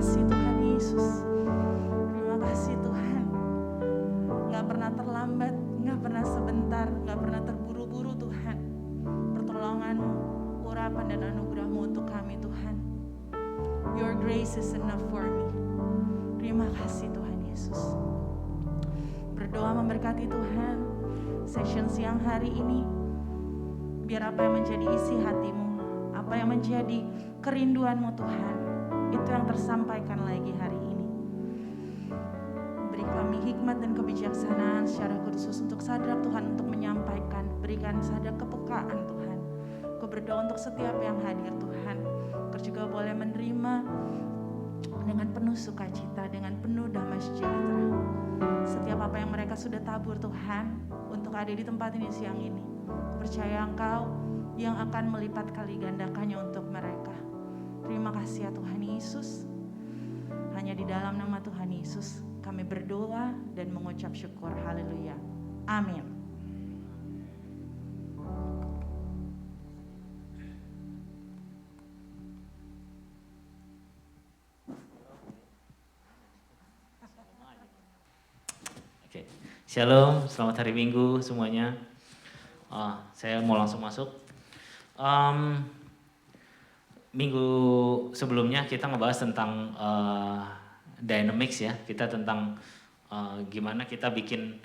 kasih Tuhan Yesus. Terima kasih Tuhan. Gak pernah terlambat, gak pernah sebentar, gak pernah terburu-buru Tuhan. Pertolongan-Mu, urapan dan anugerah-Mu untuk kami Tuhan. Your grace is enough for me. Terima kasih Tuhan Yesus. Berdoa memberkati Tuhan session siang hari ini. Biar apa yang menjadi isi hatimu, apa yang menjadi kerinduanmu Tuhan, itu yang tersampaikan lagi hari ini. Beri kami hikmat dan kebijaksanaan secara khusus untuk Sadrak Tuhan untuk menyampaikan. Berikan Sadrak kepekaan Tuhan. Kau berdoa untuk setiap yang hadir Tuhan. Kau juga boleh menerima dengan penuh sukacita, dengan penuh damai sejahtera. Setiap apa yang mereka sudah tabur Tuhan untuk ada di tempat ini siang ini. Percaya Engkau yang akan melipat kali gandakannya untuk mereka. Terima kasih ya Tuhan Yesus. Hanya di dalam nama Tuhan Yesus kami berdoa dan mengucap syukur. Haleluya. Amin. Oke. Shalom, selamat hari Minggu semuanya. Saya mau langsung masuk. Minggu sebelumnya kita ngebahas tentang dynamics ya. Kita tentang gimana kita bikin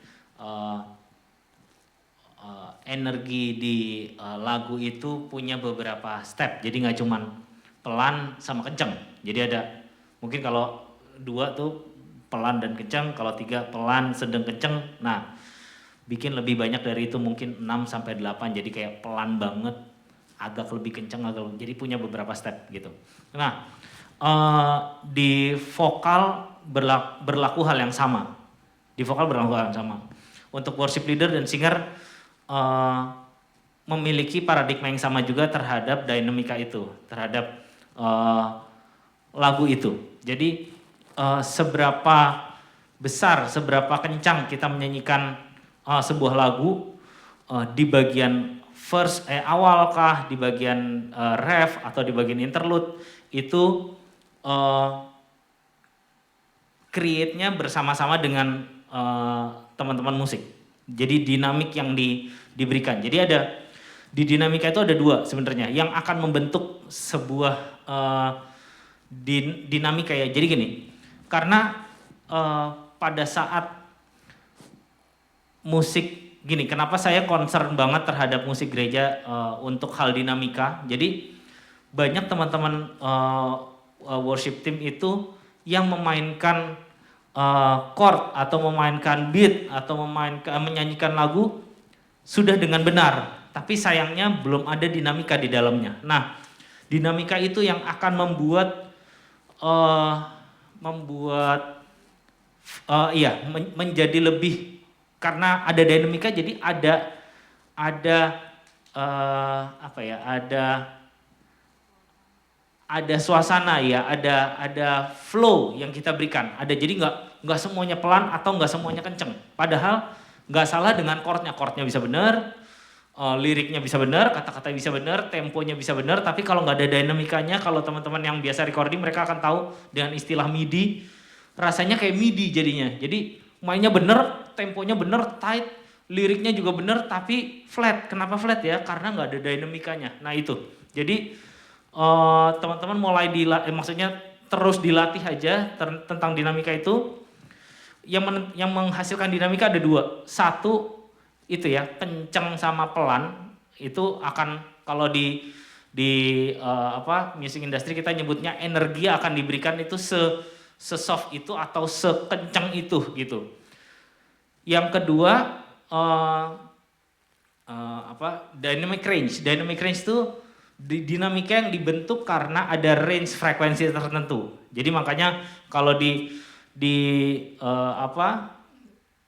energi di lagu itu punya beberapa step. Jadi nggak cuman pelan sama kenceng. Jadi ada mungkin kalau 2 tuh pelan dan kenceng, kalau 3 pelan sedang kenceng. Nah, bikin lebih banyak dari itu mungkin 6 sampai 8. Jadi kayak pelan banget, agak lebih kenceng, jadi punya beberapa step gitu. Nah, di vokal berlaku hal yang sama. Di vokal berlaku hal yang sama. Untuk worship leader dan singer memiliki paradigma yang sama juga terhadap dinamika itu, terhadap lagu itu. Jadi seberapa besar, seberapa kencang kita menyanyikan sebuah lagu di bagian verse awal kah, di bagian ref atau di bagian interlude itu create-nya bersama-sama dengan teman-teman musik. Jadi dinamik yang diberikan. Jadi ada di dinamika itu ada 2 sebenarnya yang akan membentuk sebuah dinamika ya. Jadi gini, karena pada saat musik gini, kenapa saya concern banget terhadap musik gereja untuk hal dinamika. Jadi banyak teman-teman worship team itu yang memainkan chord atau memainkan beat atau menyanyikan lagu sudah dengan benar, tapi sayangnya belum ada dinamika di dalamnya. Nah, dinamika itu yang akan membuat menjadi lebih, karena ada dinamika jadi ada suasana ya, ada flow yang kita berikan. Jadi nggak semuanya pelan atau nggak semuanya kenceng. Padahal nggak salah dengan chordnya bisa benar, liriknya bisa benar, kata-kata bisa benar, temponya bisa benar. Tapi kalau nggak ada dinamikanya, kalau teman-teman yang biasa recording mereka akan tahu dengan istilah MIDI, rasanya kayak MIDI jadinya. Jadi mainnya bener, temponya bener, tight, liriknya juga bener, tapi flat. Kenapa flat ya? Karena nggak ada dinamikanya. Nah itu. Jadi teman-teman mulai maksudnya terus dilatih aja tentang dinamika itu. Yang menghasilkan dinamika ada 2. 1 itu ya, kenceng sama pelan itu akan, kalau di music industry kita nyebutnya energi akan diberikan itu se-soft itu atau sekencang itu gitu. Yang kedua dynamic range. Dynamic range itu dinamika yang dibentuk karena ada range frekuensi tertentu. Jadi makanya kalau di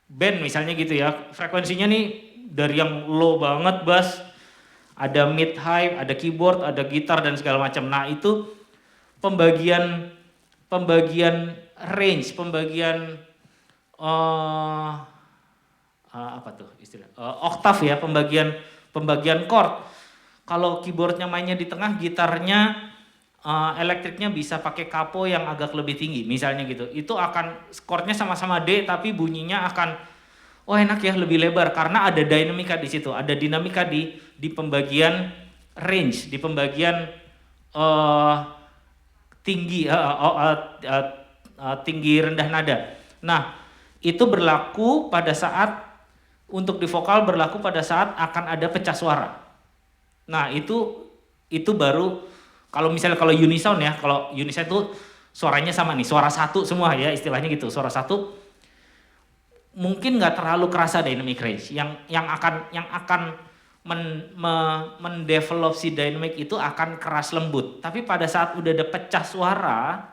band misalnya gitu ya, frekuensinya nih dari yang low banget bass, ada mid high, ada keyboard, ada gitar dan segala macam. Nah, itu pembagian range, pembagian oktav ya, pembagian chord. Kalau keyboardnya mainnya di tengah, gitarnya elektriknya bisa pakai kapo yang agak lebih tinggi misalnya gitu. Itu akan chordnya sama-sama D tapi bunyinya akan enak ya lebih lebar karena ada dinamika di situ, ada dinamika di pembagian range, di pembagian tinggi rendah nada. Nah, itu berlaku pada saat untuk di vokal berlaku pada saat akan ada pecah suara. Nah, itu baru kalau misalnya kalau unisound ya, kalau unisound itu suaranya sama nih, suara satu semua ya istilahnya gitu, suara satu mungkin nggak terlalu kerasa dynamic range. Yang akan mendevelop si dynamic itu akan keras lembut. Tapi pada saat udah ada pecah suara,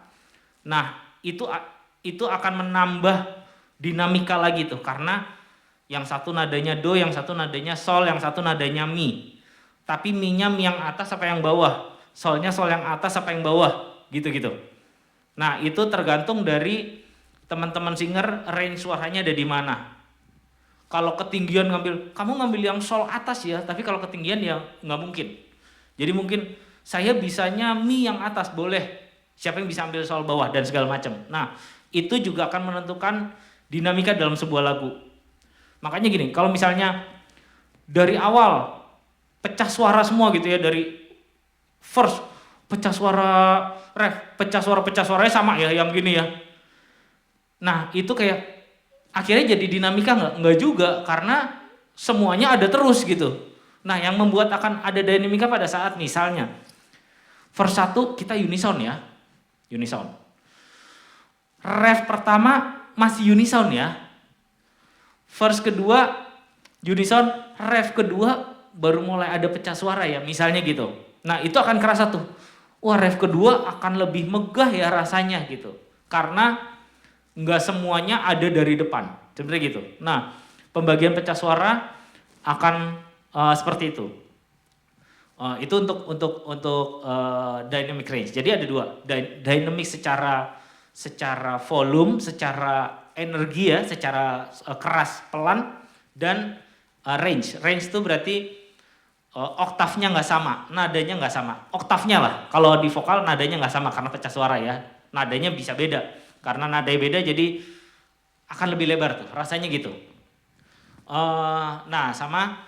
nah itu akan menambah dinamika lagi tuh karena yang satu nadanya do, yang satu nadanya sol, yang satu nadanya mi. Tapi mi-nya mi yang atas apa yang bawah, solnya sol yang atas apa yang bawah, gitu-gitu. Nah, itu tergantung dari teman-teman singer range suaranya ada di mana. Kalau ketinggian kamu ngambil yang sol atas ya, tapi kalau ketinggian ya nggak mungkin. Jadi mungkin saya bisanya mi yang atas boleh, siapa yang bisa ambil sol bawah dan segala macam. Nah, itu juga akan menentukan dinamika dalam sebuah lagu. Makanya gini, kalau misalnya dari awal pecah suara semua gitu ya, dari first pecah suara ref, pecah suaranya sama ya yang gini ya. Nah, itu kayak akhirnya jadi dinamika enggak juga karena semuanya ada terus gitu. Nah, yang membuat akan ada dinamika pada saat misalnya verse 1 kita unison ya. Unison. Ref pertama masih unison ya. Verse kedua unison, ref kedua baru mulai ada pecah suara ya, misalnya gitu. Nah, itu akan kerasa tuh. Wah, ref kedua akan lebih megah ya rasanya gitu. Karena nggak semuanya ada dari depan, seperti gitu. Nah, pembagian pecah suara akan seperti itu. Itu untuk dynamic range. Jadi ada dua, dynamic secara volume, secara energi ya, secara keras pelan, dan range. Range itu berarti oktavnya nggak sama, nadanya nggak sama. Oktavnya lah, kalau di vokal nadanya nggak sama karena pecah suara ya. Nadanya bisa beda, karena nadanya beda jadi akan lebih lebar tuh, rasanya gitu. Nah, sama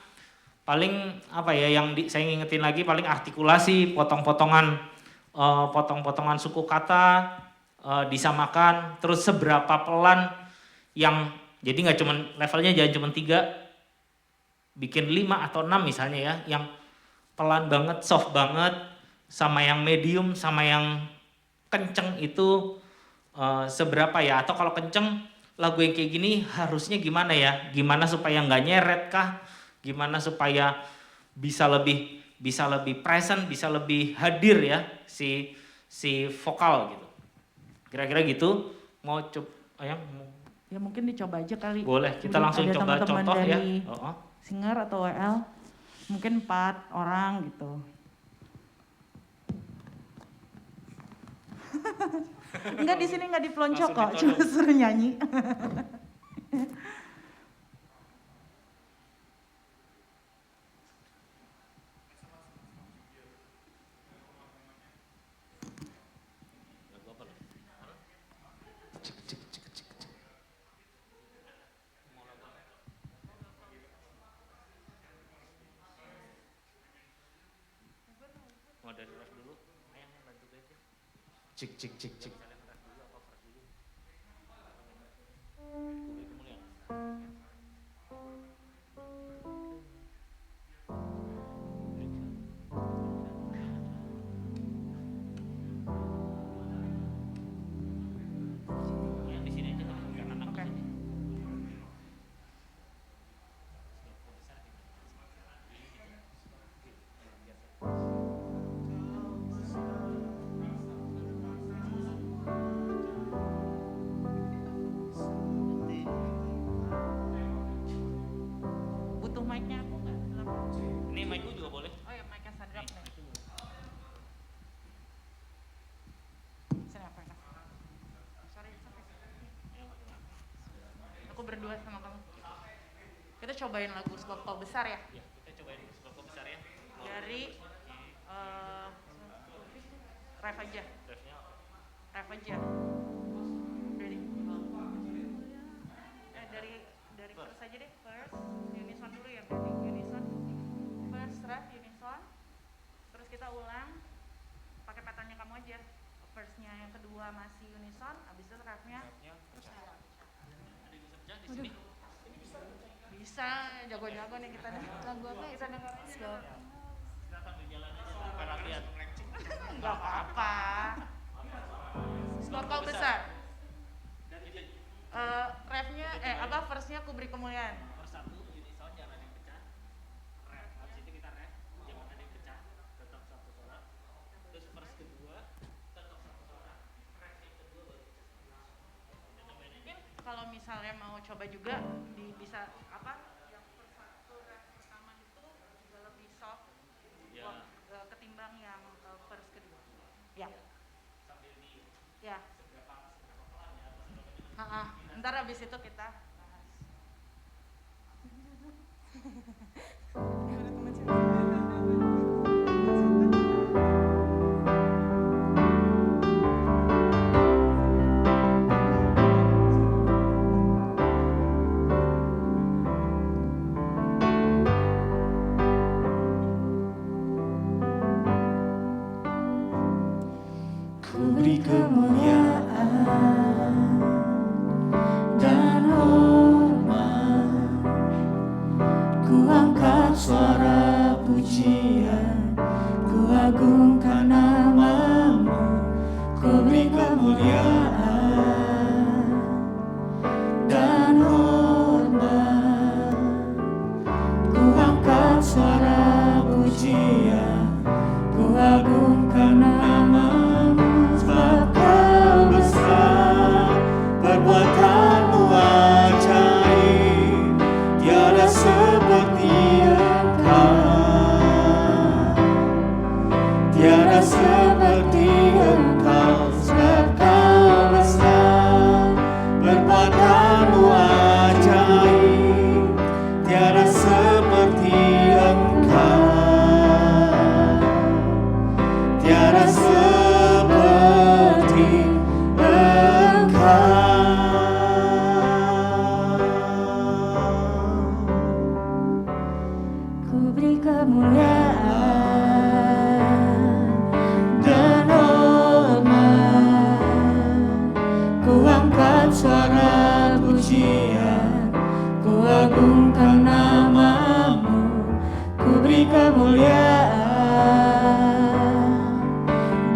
paling apa ya yang saya ngingetin lagi paling artikulasi, potong-potongan suku kata disamakan, terus seberapa pelan yang jadi nggak cuman levelnya jangan cuma 3, bikin 5 atau 6 misalnya ya, yang pelan banget, soft banget, sama yang medium, sama yang kenceng itu seberapa ya, atau kalau kenceng lagu yang kayak gini harusnya gimana ya, gimana supaya nggak nyeret kah, gimana supaya bisa lebih present, bisa lebih hadir ya si vokal gitu. Kira-kira gitu. Mau coba ya mungkin dicoba aja kali. Boleh, kita langsung coba contoh ya. Singer atau WL mungkin 4 orang gitu. Enggak, di sini enggak diploncok kok, cuma suruh nyanyi. Mau dari ref dulu, yang bantu aja. Cik. Yang di sini aja karena anak. Oke. Butuh mic-nya aku nggak? Ini mic-ku juga boleh. Oh ya, mic-nya Sandra nih. Sini apa ya? Sorry. Aku berdua sama kamu. Kita cobain lagu Sloko besar ya? Ya, kita cobain Sloko besar ya. Dari Ref aja. Ref aja. Ready? Dari first aja deh, first. Unison dulu ya, berarti unison. First ref unison. Terus kita ulang pakai patternnya kamu aja. Firstnya yang kedua masih unison, abis itu refnya pecah. Bisa, jago-jago nih kita nih. Lagu apa ya? Kita dengar aja. Kita sambil jalan aja bukan latihan. Gak apa-apa. Skokal besar. Refnya, verse-nya ku beri kemuliaan. Nomor 1 unison, jangan ada yang pecah. Ref, habis itu kita ref, jangan ada yang pecah, tetap satu suara. Terus verse kedua, tetap satu suara. Ref yang kedua baru pecah. Mungkin kalau misalnya mau coba juga bisa yang per satu ref pertama itu juga lebih soft Ya. ketimbang yang verse kedua. Ya. Sambil di Ya. seberapa pelan ya, atau seberapa cepat. Ntar abis itu kita bahas. Gimana teman cewek? Ku beri kemuliaan dan hormat, ku angkat suara pujian, ku agungkan namamu. Ku beri kemuliaan dan hormat, ku angkat suara pujian, ku agungkan namamu. Sebab kau besar, perbuatanmu ajaib, tiada seperti Engkau, tiada seperti Engkau. Sebab kau besar, perbuatanmu ajaib, tiada seperti Engkau, tiada seperti Ku beri kemuliaan dan hormat, ku angkat suara pujian, ku agungkan namamu. Ku beri kemuliaan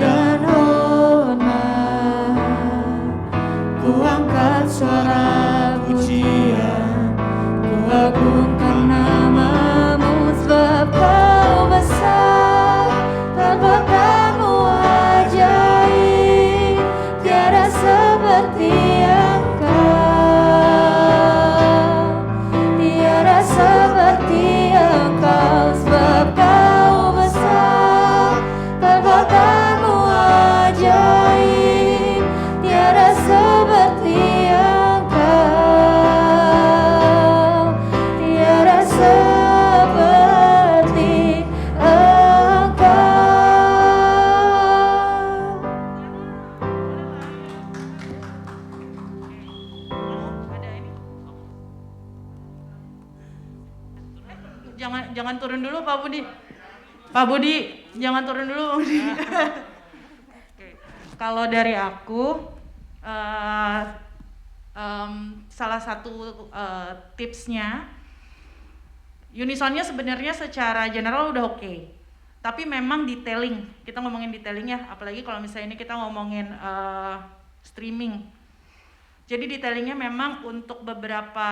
dan hormat, ku angkat suara pujian, ku agungkan namamu. Sebab kau besar, perbuatanmu ajaib, tiada seperti Engkau, tiada seperti Engkau. Sebab kau besar, perbuatanmu ajaib, tiada seperti Engkau, tiada seperti Jangan turun dulu Pak Budi. Pak Budi, jangan turun dulu. Oke. Kalau dari aku, salah satu tipsnya, unisonnya sebenarnya secara general udah oke. Tapi memang detailing, kita ngomongin detailing ya, apalagi kalau misalnya ini kita ngomongin streaming. Jadi detailingnya memang untuk beberapa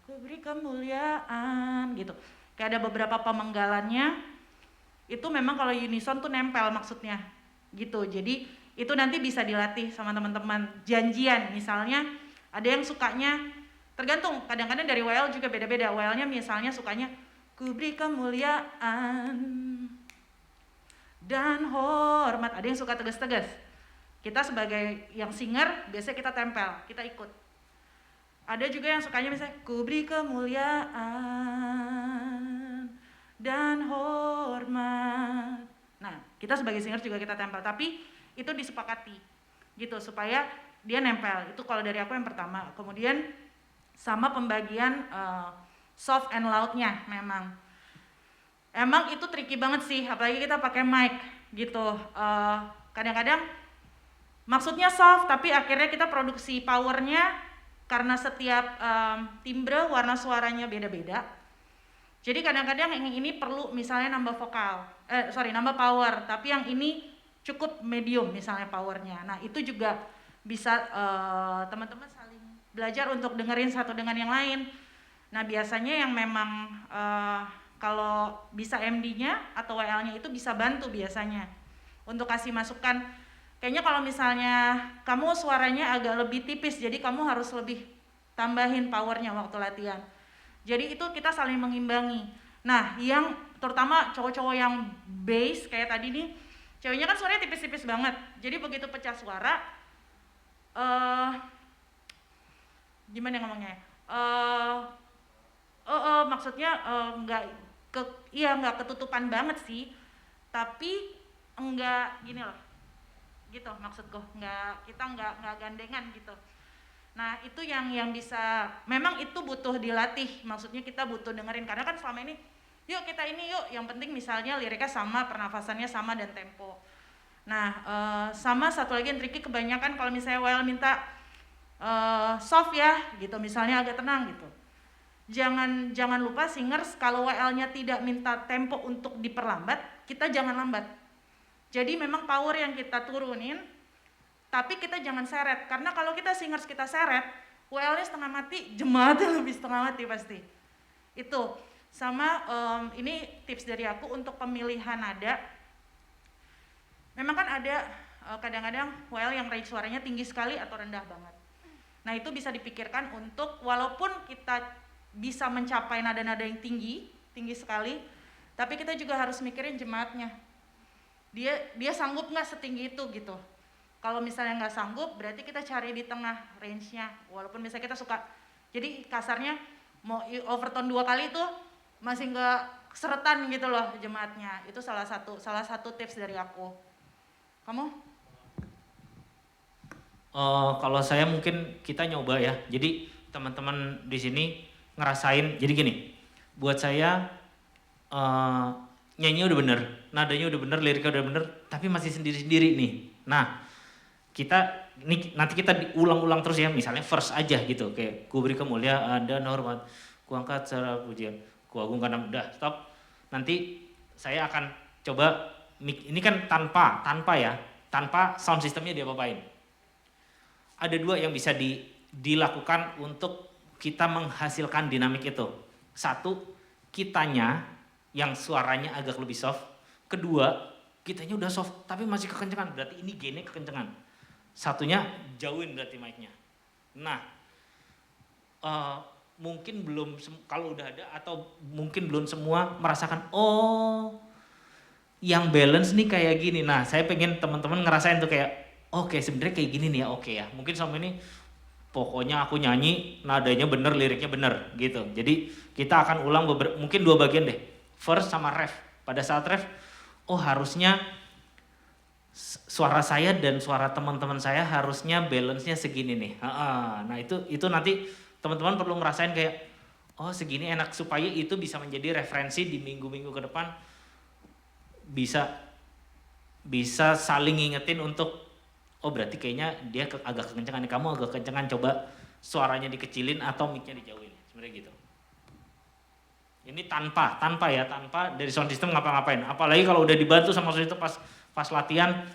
ku beri kemuliaan gitu. Kayak ada beberapa pemenggalannya, itu memang kalau unison tuh nempel maksudnya gitu. Jadi itu nanti bisa dilatih sama teman-teman. Janjian misalnya ada yang sukanya, tergantung, kadang-kadang dari WL juga beda-beda. WL-nya misalnya sukanya ku beri kemuliaan dan hormat. Ada yang suka tegas-tegas. Kita sebagai yang singer biasanya kita tempel, kita ikut. Ada juga yang sukanya misalnya ku beri kemuliaan dan hormat. Nah, Kita sebagai singer juga kita tempel, tapi itu disepakati gitu supaya dia nempel. Itu kalau dari aku yang pertama. Kemudian sama pembagian soft and loud-nya memang. Emang itu tricky banget sih, apalagi kita pakai mic gitu. Kadang-kadang maksudnya soft, tapi akhirnya kita produksi powernya karena setiap timbre warna suaranya beda-beda. Jadi kadang-kadang yang ini perlu misalnya nambah nambah power, tapi yang ini cukup medium misalnya powernya. Nah itu juga bisa teman-teman saling belajar untuk dengerin satu dengan yang lain. Nah biasanya yang memang kalau bisa MD-nya atau WL-nya itu bisa bantu biasanya untuk kasih masukan. Kayaknya kalau misalnya kamu suaranya agak lebih tipis, jadi kamu harus lebih tambahin powernya waktu latihan. Jadi itu kita saling mengimbangi. Nah yang terutama cowok-cowok yang bass kayak tadi nih, ceweknya kan suaranya tipis-tipis banget. Jadi begitu pecah suara, gimana ngomongnya? Maksudnya nggak ketutupan banget sih, tapi enggak gini loh, gitu maksudku. Kita nggak gandengan gitu. Nah itu yang bisa, memang itu butuh dilatih. Maksudnya kita butuh dengerin karena kan selama ini, yuk kita ini yuk. Yang penting misalnya liriknya sama, pernafasannya sama dan tempo. Nah sama satu lagi yang tricky kebanyakan kalau misalnya WL minta soft ya gitu, misalnya agak tenang gitu. Jangan lupa singers kalau WL-nya tidak minta tempo untuk diperlambat, kita jangan lambat. Jadi memang power yang kita turunin, tapi kita jangan seret. Karena kalau kita singers kita seret, WL-nya setengah mati, jemaatnya lebih setengah mati pasti. Itu sama ini tips dari aku untuk pemilihan nada. Memang kan ada kadang-kadang WL yang range suaranya tinggi sekali atau rendah banget. Nah itu bisa dipikirkan untuk walaupun kita bisa mencapai nada-nada yang tinggi sekali, tapi kita juga harus mikirin jemaatnya. Dia sanggup nggak setinggi itu gitu. Kalau misalnya nggak sanggup, berarti kita cari di tengah range-nya. Walaupun misalnya kita suka, jadi kasarnya mau overtone 2 kali itu masih nggak seretan gitu loh jemaatnya. Itu salah satu tips dari aku. Kamu? Kalau saya mungkin kita nyoba ya. Jadi teman-teman di sini ngerasain. Jadi gini, buat saya nyanyi udah bener, nadanya udah bener, liriknya udah bener, tapi masih sendiri-sendiri nih. Nah, nanti kita diulang-ulang terus ya. Misalnya verse aja gitu, kayak ku beri kemuliaan dan hormat, ku angkat secara pujian, ku agungkan nama. Udah stop. Nanti saya akan coba ini kan tanpa sound systemnya diapa-apain. Ada 2 yang bisa dilakukan untuk kita menghasilkan dinamik itu. 1, kitanya yang suaranya agak lebih soft. 2, kitanya udah soft tapi masih kekencengan, berarti ini gainnya kekencengan. Satunya jauhin berarti mic-nya. Nah, mungkin belum, kalau udah ada atau mungkin belum semua merasakan, yang balance nih kayak gini. Nah, saya pengen teman-teman ngerasain tuh kayak, oke, sebenarnya kayak gini nih ya, oke ya. Mungkin sama ini pokoknya aku nyanyi nadanya bener, liriknya bener gitu. Jadi kita akan ulang mungkin 2 bagian deh, verse sama ref. Pada saat ref, harusnya suara saya dan suara teman-teman saya harusnya balance-nya segini nih. Nah itu nanti teman-teman perlu ngerasain kayak, segini enak, supaya itu bisa menjadi referensi di minggu-minggu ke depan. Bisa saling ngingetin untuk, berarti kayaknya dia agak kekencengan, kamu agak kekencengan, coba suaranya dikecilin atau mic-nya dijauhin, sebenarnya gitu. Ini tanpa dari sound system ngapa-ngapain. Apalagi kalau udah dibantu sama sound system pas latihan,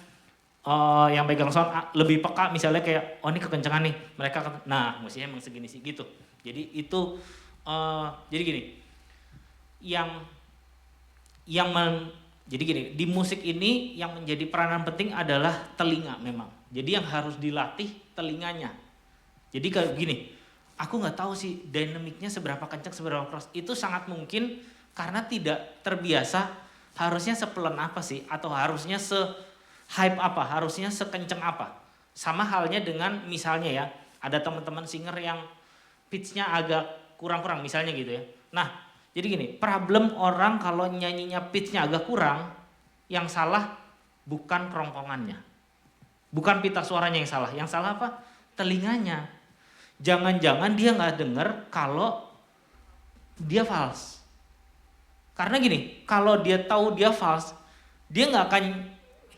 yang pegang sound lebih peka, misalnya kayak, ini kekencengan nih, mereka, nah mestinya emang segini sih gitu. Jadi itu, jadi gini, jadi gini, di musik ini yang menjadi peranan penting adalah telinga memang. Jadi yang harus dilatih telinganya. Jadi kayak gini, aku nggak tahu sih dinamiknya seberapa kencang, seberapa keras. Itu sangat mungkin karena tidak terbiasa harusnya sepelan apa sih, atau harusnya se-hype apa, harusnya sekencang apa. Sama halnya dengan misalnya ya, ada teman-teman singer yang pitch-nya agak kurang-kurang misalnya gitu ya. Nah, jadi gini, problem orang kalau nyanyinya pitch-nya agak kurang, yang salah bukan kerongkongannya. Bukan pita suaranya yang salah. Yang salah apa? Telinganya. Jangan-jangan dia nggak dengar kalau dia false. Karena gini, kalau dia tahu dia false, dia nggak akan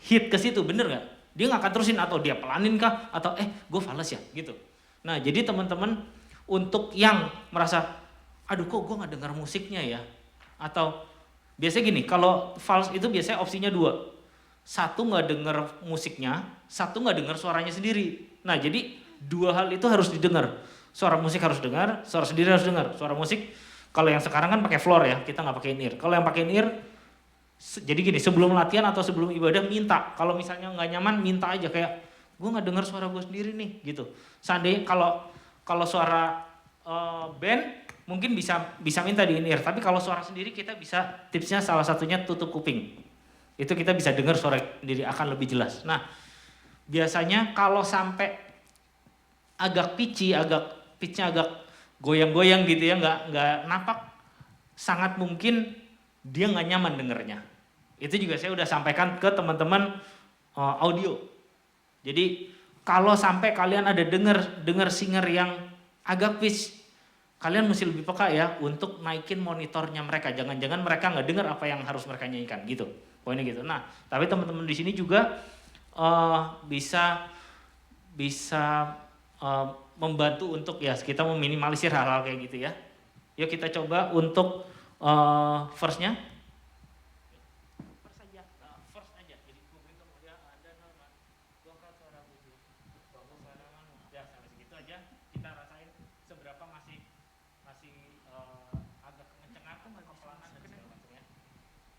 hit ke situ, bener nggak? Dia nggak akan terusin atau dia pelanin kah? Atau gue false ya gitu. Nah jadi teman-teman untuk yang merasa, aduh kok gue nggak dengar musiknya ya? Atau biasanya gini, kalau false itu biasanya opsinya 2. Satu nggak dengar musiknya, satu nggak dengar suaranya sendiri. Nah jadi 2 hal itu harus didengar. Suara musik harus dengar, suara sendiri harus dengar. Suara musik kalau yang sekarang kan pakai floor ya, kita nggak pakai in-ear. Kalau yang pakai in-ear, jadi gini, sebelum latihan atau sebelum ibadah minta. Kalau misalnya nggak nyaman, minta aja kayak, gue nggak dengar suara gue sendiri nih, gitu. Seandainya kalau suara band mungkin bisa minta di in-ear. Tapi kalau suara sendiri kita bisa, tipsnya salah satunya tutup kuping. Itu kita bisa dengar suara sendiri akan lebih jelas. Nah, biasanya kalau sampai agak pitchnya agak goyang-goyang gitu ya, nggak napak, sangat mungkin dia nggak nyaman dengernya. Itu juga saya udah sampaikan ke teman-teman audio. Jadi kalau sampai kalian ada denger singer yang agak pitch, kalian mesti lebih peka ya untuk naikin monitornya mereka. Jangan-jangan mereka nggak dengar apa yang harus mereka nyanyikan gitu. Poinnya gitu. Nah, tapi teman-teman di sini juga bisa membantu untuk ya kita meminimalisir hal-hal kayak gitu ya. Yuk kita coba untuk verse-nya. Verse aja. Verse aja. Jadi kubri kemuliaan dan hormat. Tuangkan suara puji. Bagus suaramu. Ya sampai segitu aja. Kita rasain seberapa masih agak kencengan atau kepelanan dan segala macamnya.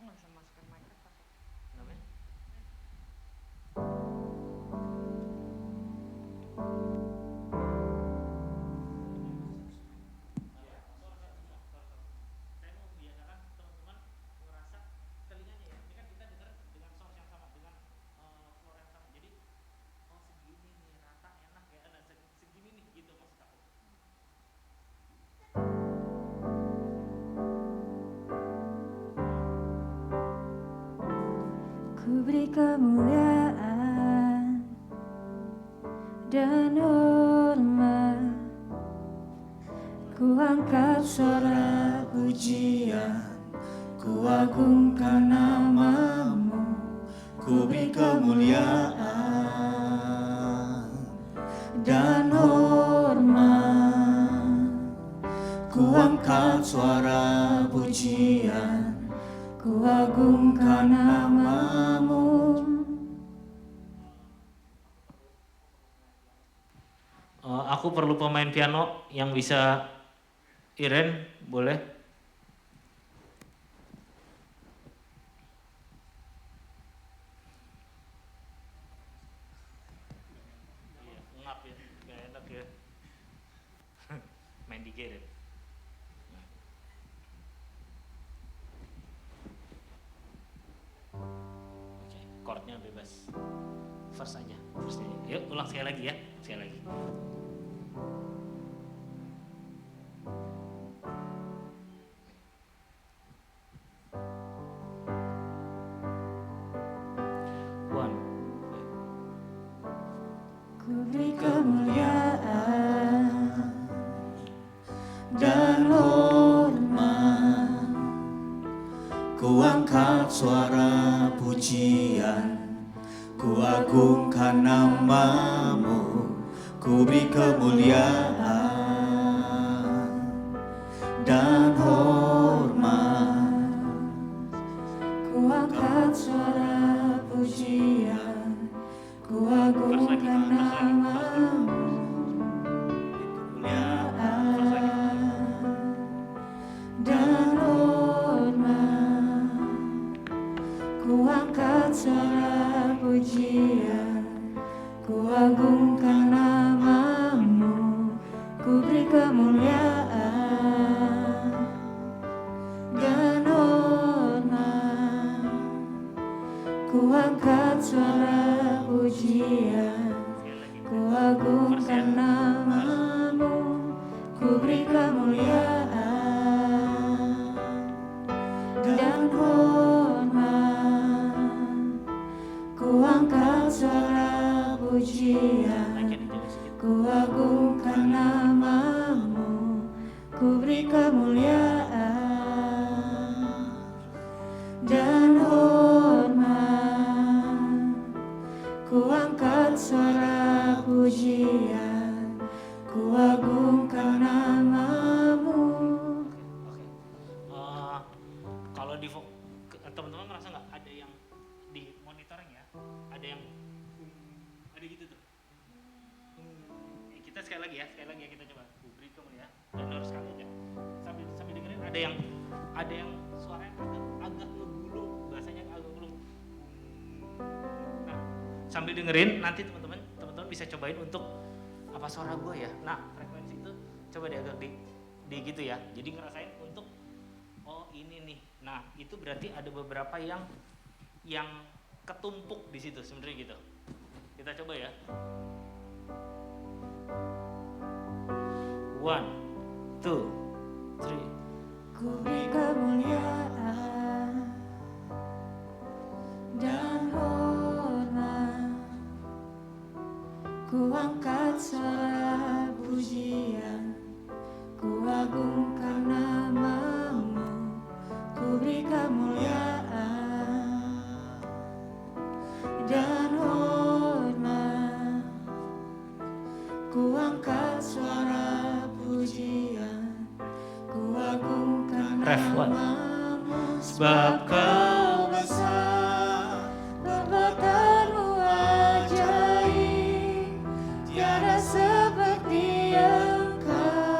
Nggak bisa masukkan mic-nya. Namanya? Ku beri kemuliaan dan hormat, ku angkat suara pujian, ku agungkan namamu. Ku beri kemuliaan dan hormat, ku angkat suara pujian, ku agungkan namamu. Aku perlu pemain piano yang bisa Iren, boleh? Iya, ngap ya, gak enak ya. Main di G deh. Oke, chordnya bebas. Verse aja, verse-nya. Yuk ulang sekali lagi ya, sekali lagi. One. Ku beri kemuliaan Dan hormat, ku angkat suara pujian, ku agungkan namamu. Ku beri kemuliaan dan hormat, ku angkat suara pujian, ku agungkan namamu. Dan hormat, ku angkat suara pujian, ku agungkan namamu. Ku beri kemuliaan dan hormat, ku angkat suara pujian, ku agungkan namamu. Ku beri kemuliaan dan hormat, ku pujian, Naikin aja sedikit. ku agungkan namamu, ku beri kemuliaan dan hormat, ku angkat suara pujian, ku agungkan namamu. Kalau di teman-teman ngerasa nggak ada yang di monitoring ya, ada yang ada gitu tuh. Kita sekali lagi ya kita coba beri kemuliaan dan harus sekali aja sambil dengerin ada yang suaranya agak ngegulung, bahasanya agak ngegulung. Nah, sambil dengerin nanti teman-teman bisa cobain untuk apa suara gue ya. Nah, frekuensi itu coba deh agak di gitu ya. Jadi ngerasain untuk oh ini nih. Nah, itu berarti ada beberapa yang ketumpuk di situ sebenarnya gitu. Kita coba ya. 1, 2, 3. Ku beri kemuliaan dan hormat, ku angkat suara pujian, ku agungkan namamu, ku beri kemuliaan dan hormat, ku angkat suara pujian, ku agungkan Ref, what? namamu, Sebab kau besar, perbuatanmu ajaib, tiada seperti Engkau,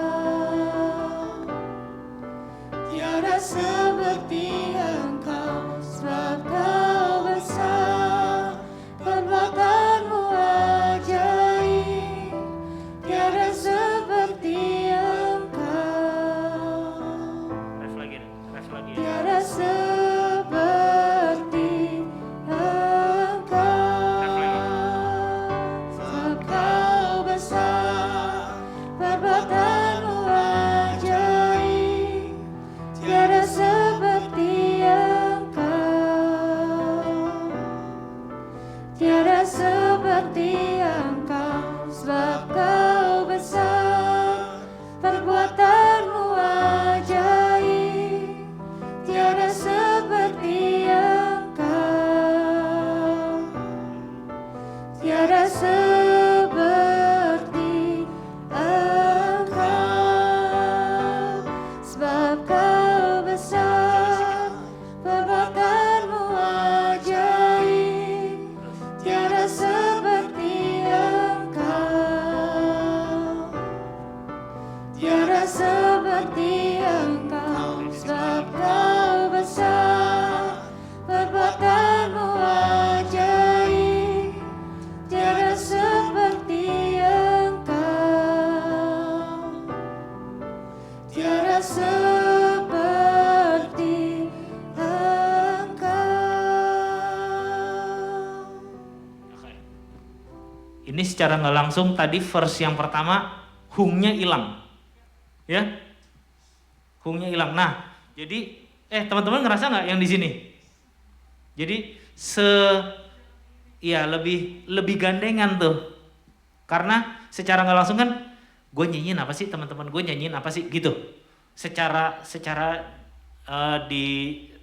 tiada seperti Engkau, sebab kau besar, perbuatanmu ajaib, tiada seperti Engkau, Ref lagi ya. tiada seperti Engkau, sebab kau besar, perbuatanmu ajaib, tiada seperti Engkau, tiada seperti Engkau, sebab kau besar, perbuatanmu ajaib, tiada seperti Engkau, tiada seperti Engkau, sebab kau besar, perbuatanmu ajaib, tiada seperti Engkau, tiada seperti Engkau, sebab kau besar, perbuatanmu ajaib, tiada seperti Engkau, tiada seperti Engkau. Oke. Ini secara nggak langsung tadi verse yang pertama hungnya hilang, ya, hungnya hilang. Nah, jadi teman-teman ngerasa nggak yang di sini? Jadi lebih gandengan tuh, karena secara nggak langsung kan gue nyanyiin apa sih teman-teman, gue nyanyiin apa sih gitu, secara di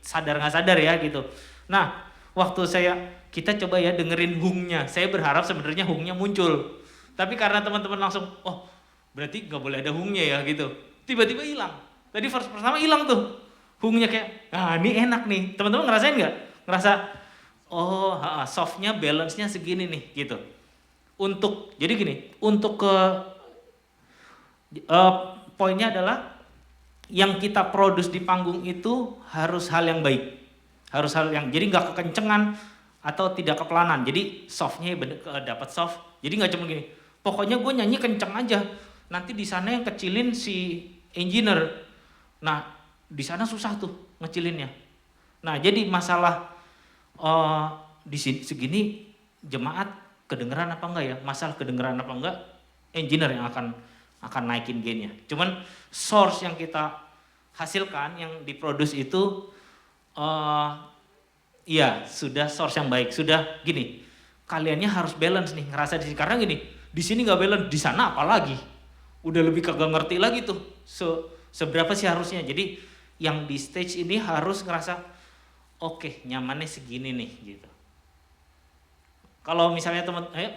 sadar nggak sadar ya gitu. Nah, waktu kita coba ya dengerin hungnya, saya berharap sebenarnya hungnya muncul, tapi karena teman-teman langsung oh berarti nggak boleh ada hungnya ya gitu, tiba-tiba hilang. Tadi verse pertama hilang tuh hungnya, kayak ini enak nih. Teman-teman ngerasain nggak? Ngerasa oh softnya balance-nya segini nih gitu. Jadi gini, untuk poinnya adalah yang kita produce di panggung itu harus hal yang baik, harus hal yang jadi nggak kekencengan atau tidak kepelanan. Jadi softnya dapat soft. Jadi nggak cuma gini, pokoknya gue nyanyi kenceng aja. Nanti di sana yang kecilin si engineer. Nah di sana susah tuh ngecilinnya. Nah jadi masalah di segini jemaat kedengeran apa enggak ya? Masalah kedengeran apa enggak, engineer yang akan naikin gainnya. Cuman source yang kita hasilkan, yang diproduce itu ya sudah source yang baik. Sudah gini, kaliannya harus balance nih, ngerasa di sini. Karena gini, di sini nggak balance, di sana apalagi. Udah lebih kagak ngerti lagi tuh. Seberapa sih harusnya. Jadi yang di stage ini harus ngerasa oke, nyamannya segini nih gitu. Kalau misalnya teman, ayo.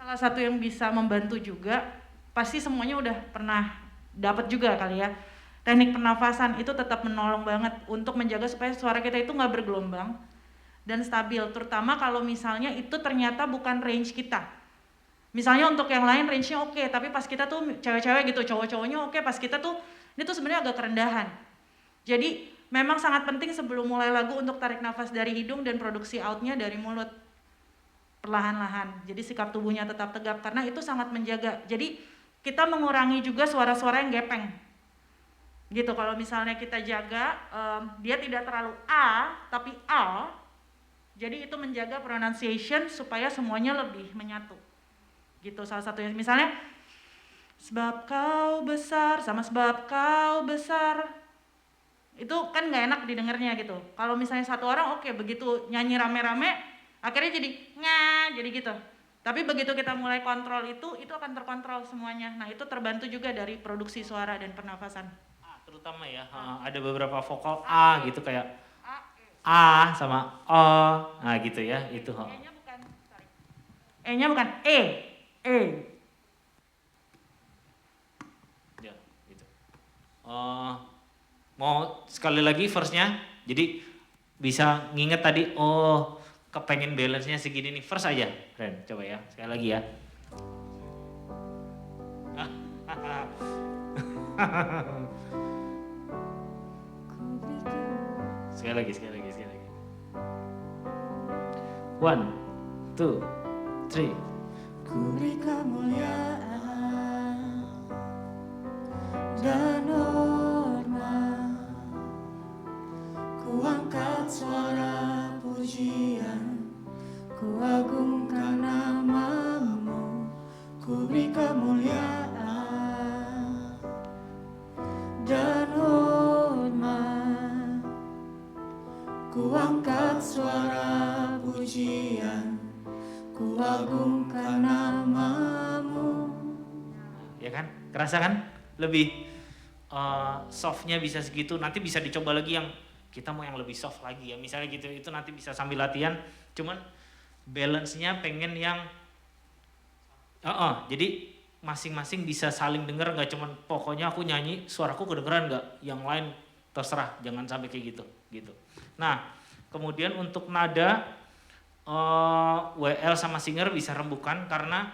Salah satu yang bisa membantu juga, pasti semuanya udah pernah dapat juga kali ya. Teknik pernafasan itu tetap menolong banget untuk menjaga supaya suara kita itu nggak bergelombang dan stabil, terutama kalau misalnya itu ternyata bukan range kita. Misalnya untuk yang lain range-nya oke, tapi pas kita tuh cewek-cewek gitu, cowok-cowoknya oke, pas kita tuh ini tuh sebenarnya agak kerendahan. Jadi memang sangat penting sebelum mulai lagu untuk tarik nafas dari hidung dan produksi out-nya dari mulut perlahan-lahan. Jadi sikap tubuhnya tetap tegap karena itu sangat menjaga. Jadi kita mengurangi juga suara-suara yang gepeng. Gitu, kalau misalnya kita jaga dia tidak terlalu A tapi A, jadi itu menjaga pronunciation supaya semuanya lebih menyatu gitu. Salah satunya misalnya sebab kau besar sama sebab kau besar, itu kan nggak enak didengarnya gitu. Kalau misalnya satu orang oke, begitu nyanyi rame-rame akhirnya jadi jadi gitu. Tapi begitu kita mulai kontrol itu akan terkontrol semuanya. Nah itu terbantu juga dari produksi suara dan pernafasan. Terutama ya, ada beberapa vokal A gitu kayak A sama O, nah gitu ya, itu. E-nya bukan, sorry. E-nya bukan E. Ya, gitu. Mau sekali lagi verse-nya, jadi bisa nginget tadi, oh kepengen balance-nya segini nih, verse aja, Ren, coba ya, sekali lagi ya. Sekali lagi. 1, 2, 3. Ku beri kemuliaan dan hormat, ku angkat suara pujian, ku agungkan namamu, ku beri kemuliaan dan hormat, ku angkat suara pujian, ku agungkan namamu. Ya kan, kerasa kan? Lebih softnya bisa segitu, nanti bisa dicoba lagi yang kita mau yang lebih soft lagi ya, misalnya gitu, itu nanti bisa sambil latihan, cuman balance-nya pengen yang jadi masing-masing bisa saling denger, nggak cuman pokoknya aku nyanyi suaraku kedengeran nggak, yang lain terserah, jangan sampai kayak gitu. Nah kemudian untuk nada WL sama singer bisa rembukan karena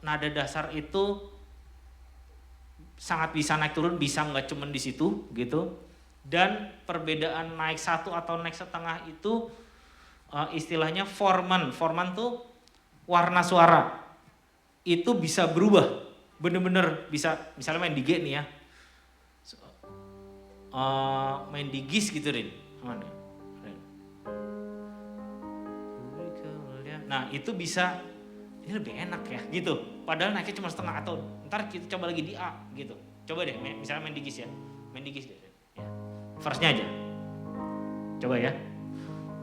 nada dasar itu sangat bisa naik turun, bisa nggak cuman di situ gitu. Dan perbedaan naik 1 atau naik setengah itu istilahnya forman tuh warna suara itu bisa berubah, bener-bener bisa, misalnya main di G nih ya, main di Gis gitu Rin, mana? Nah itu bisa, ini lebih enak ya gitu, padahal naiknya cuma setengah, atau ntar kita coba lagi di A gitu, coba deh misalnya main di Gis ya, main di Gis deh ya. Verse-nya aja, coba ya,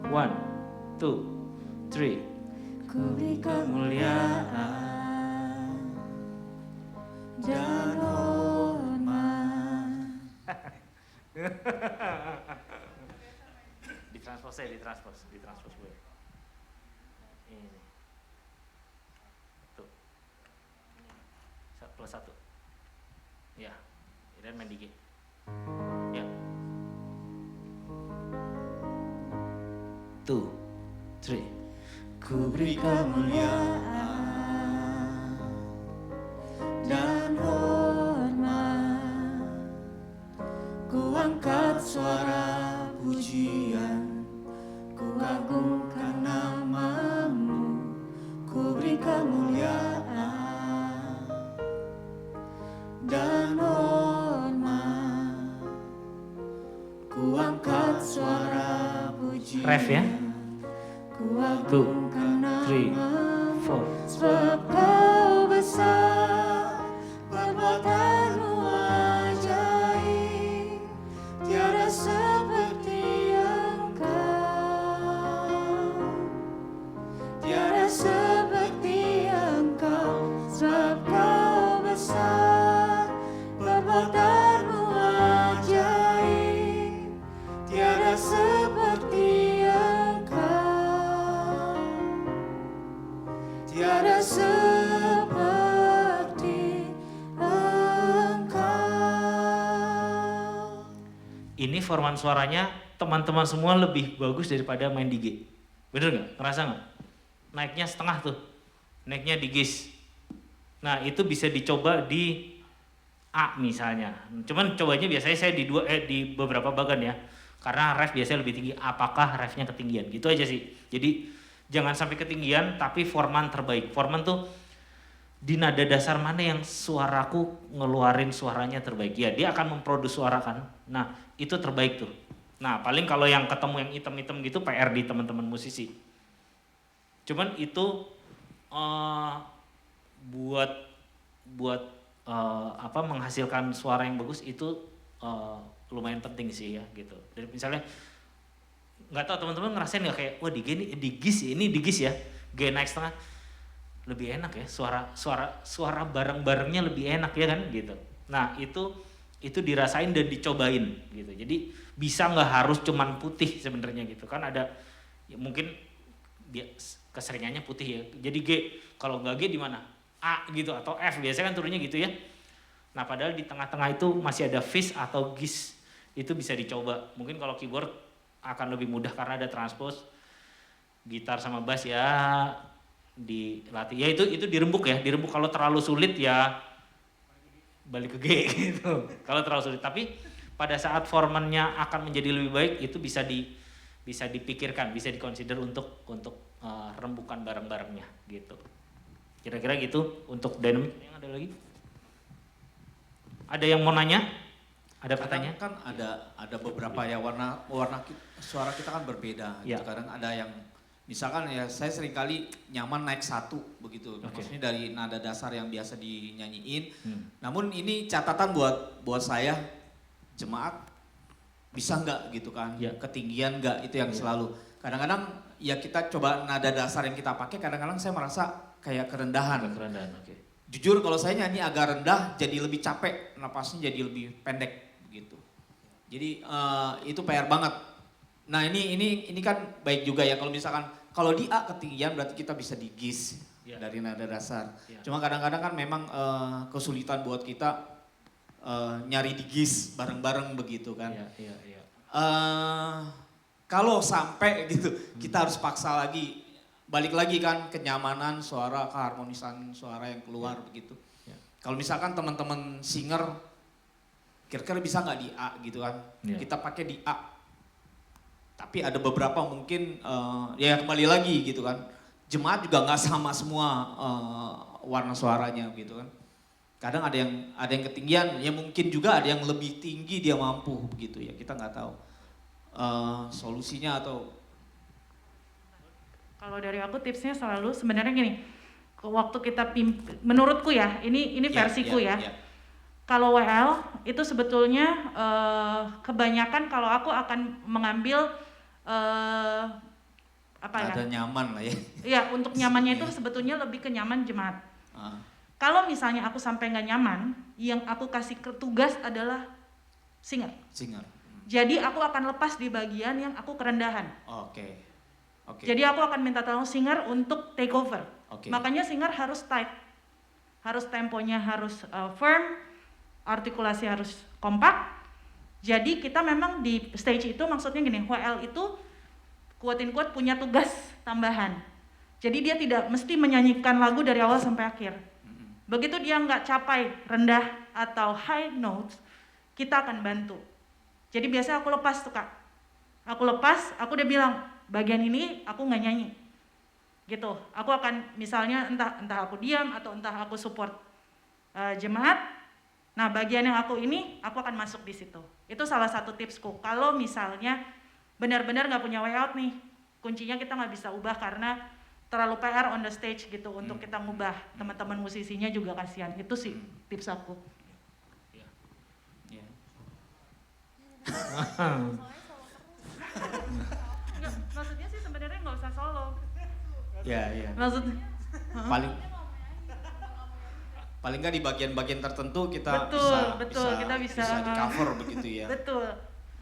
1, 2, 3. Ku beri kemuliaan dan hormat. Ditranspos gue. Ini. Tuh. +1. Ya, dan main di G. Ya. 2, 3. Ku beri kemuliaan dan hormat, ku angkat suara pujian, ku agungkan namamu, ku beri kemuliaan dan hormat, ku angkat suara pujian. Ref ya. 2, 3, 4. Sebab kau besar, perbuatanmu ajaib, tiada seperti engkau. tiada seperti Engkau. Ini forman suaranya teman-teman semua lebih bagus daripada main di G. Bener nggak? Ngerasa nggak? Naiknya setengah tuh, naiknya di Gis. Nah itu bisa dicoba di A misalnya. Cuman cobanya biasanya saya di beberapa bagan ya. Karena ref biasanya lebih tinggi. Apakah refnya ketinggian? Gitu aja sih. Jadi jangan sampai ketinggian, tapi forman terbaik. Forman tuh di nada dasar mana yang suaraku ngeluarin suaranya terbaik. Ya dia akan memproduksi suara kan. Nah itu terbaik tuh. Nah paling kalau yang ketemu yang item-item gitu PR di teman-teman musisi. Cuman itu buat menghasilkan suara yang bagus itu lumayan penting sih ya gitu. Jadi misalnya nggak tahu teman-teman ngerasain nggak kayak wah di Gis ya G naik setengah lebih enak ya suara bareng-barengnya lebih enak ya kan gitu. Nah itu dirasain dan dicobain gitu. Jadi bisa nggak harus cuman putih sebenarnya gitu kan ada ya mungkin dia keseringannya putih ya. Jadi G kalau nggak G di mana? A gitu atau F biasanya kan turunnya gitu ya. Nah padahal di tengah-tengah itu masih ada Fis atau Gis itu bisa dicoba. Mungkin kalau keyboard akan lebih mudah karena ada transpose. Gitar sama bass ya dilatih. Ya itu dirembuk ya. Dirembuk kalau terlalu sulit ya balik ke G gitu. Kalau terlalu sulit. Tapi pada saat formannya akan menjadi lebih baik itu bisa dipikirkan, bisa dikonsider untuk rembukan bareng-barengnya gitu. Kira-kira gitu untuk dynamic. Yang ada lagi? Ada yang mau nanya? Ada pertanyaan? Kadang kan ada beberapa ya warna suara kita kan berbeda. Ya. Gitu. Kadang ada yang misalkan ya saya seringkali nyaman naik 1 begitu. Okay. Maksudnya dari nada dasar yang biasa dinyanyiin. Namun ini catatan buat saya jemaat bisa nggak gitu kan? Ya. Ketinggian nggak itu yang selalu. Kadang-kadang ya kita coba nada dasar yang kita pakai. Kadang-kadang saya merasa kayak kerendahan. Oke. Jujur kalau saya nyanyi agak rendah jadi lebih capek, napasnya jadi lebih pendek gitu. Jadi itu PR banget. Nah ini kan baik juga ya kalau misalkan kalau di A ketinggian berarti kita bisa di Gis dari nada dasar. Cuma kadang-kadang kan memang kesulitan buat kita nyari di Gis bareng-bareng begitu kan. Iya. Kalau sampai gitu kita harus paksa lagi. Balik lagi kan kenyamanan suara, keharmonisan suara yang keluar begitu. Ya. Kalau misalkan teman-teman singer, kira-kira bisa nggak di A gitu kan? Ya. Kita pakai di A. Tapi ada beberapa mungkin ya kembali lagi gitu kan. Jemaat juga nggak sama semua warna suaranya gitu kan. Kadang ada yang ketinggian, ya mungkin juga ada yang lebih tinggi dia mampu begitu ya. Kita nggak tahu solusinya atau. Kalau dari aku tipsnya selalu sebenarnya gini, waktu kita menurutku ya, ini versiku ya. Kalau WL itu sebetulnya kebanyakan kalau aku akan mengambil Ada nyaman lah ya. Iya, untuk nyamannya itu sebetulnya lebih ke nyaman jemaat. Kalau misalnya aku sampai nggak nyaman, yang aku kasih tugas adalah singer. Jadi aku akan lepas di bagian yang aku kerendahan. Oke. Jadi aku akan minta tolong singer untuk take over. Makanya singer harus tight, harus temponya harus firm, artikulasi harus kompak. Jadi kita memang di stage itu maksudnya gini, WL itu quote-in-quote punya tugas tambahan. Jadi dia tidak mesti menyanyikan lagu dari awal sampai akhir. Begitu dia nggak capai rendah atau high notes, kita akan bantu. Jadi biasanya aku lepas tuh Kak. Aku udah bilang, bagian ini aku nggak nyanyi gitu, aku akan misalnya entah aku diam atau entah aku support jemaat. Nah bagian yang aku akan masuk di situ. Itu salah satu tipsku. Kalau misalnya benar-benar nggak punya way out nih, kuncinya kita nggak bisa ubah karena terlalu PR on the stage gitu untuk kita ngubah. Teman-teman musisinya juga kasihan. Itu sih tips aku. Maksudnya sih sebenarnya nggak usah solo. Iya. Maksudnya paling nggak di bagian-bagian tertentu kita kita bisa di cover begitu ya. Betul.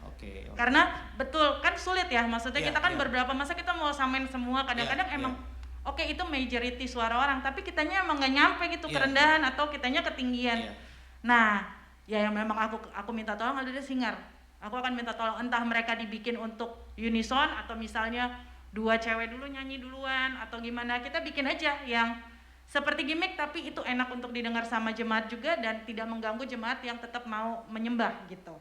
Oke. Karena betul kan sulit ya, maksudnya kita kan beberapa masa kita mau samain semua, kadang-kadang emang oke itu majority suara orang, tapi kitanya emang nggak nyampe gitu Iya. kerendahan atau kitanya ketinggian. Iya. Nah, ya yang memang aku minta tolong adalah singer. Aku akan minta tolong entah mereka dibikin untuk unison atau misalnya 2 cewek dulu nyanyi duluan atau gimana. Kita bikin aja yang seperti gimmick tapi itu enak untuk didengar sama jemaat juga dan tidak mengganggu jemaat yang tetap mau menyembah gitu.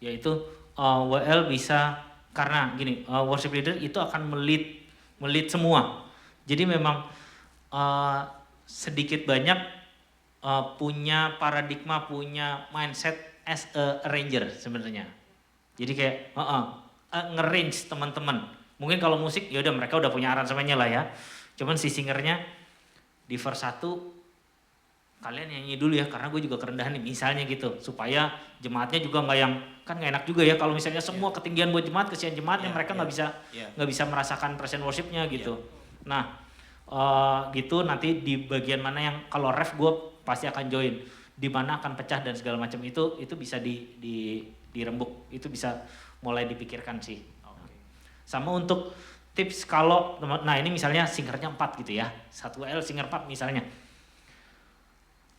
Yaitu WL bisa karena gini, worship leader itu akan melit semua. Jadi memang sedikit banyak punya paradigma, punya mindset as a arranger sebenarnya. Jadi kayak nge-range teman-teman. Mungkin kalau musik ya udah mereka udah punya aransemennya lah ya. Cuman si singernya di verse 1 kalian nyanyi dulu ya karena gue juga kerendahan nih misalnya gitu supaya jemaatnya juga nggak yang kan nggak enak juga ya kalau misalnya semua ketinggian buat jemaat kesian jemaatnya mereka nggak bisa merasakan present worshipnya gitu. Nah gitu nanti di bagian mana yang kalau ref gue pasti akan join di mana akan pecah dan segala macam itu bisa dirembuk itu bisa mulai dipikirkan sih. Sama untuk tips kalau nah ini misalnya singernya 4 gitu ya 1L singer 4 misalnya.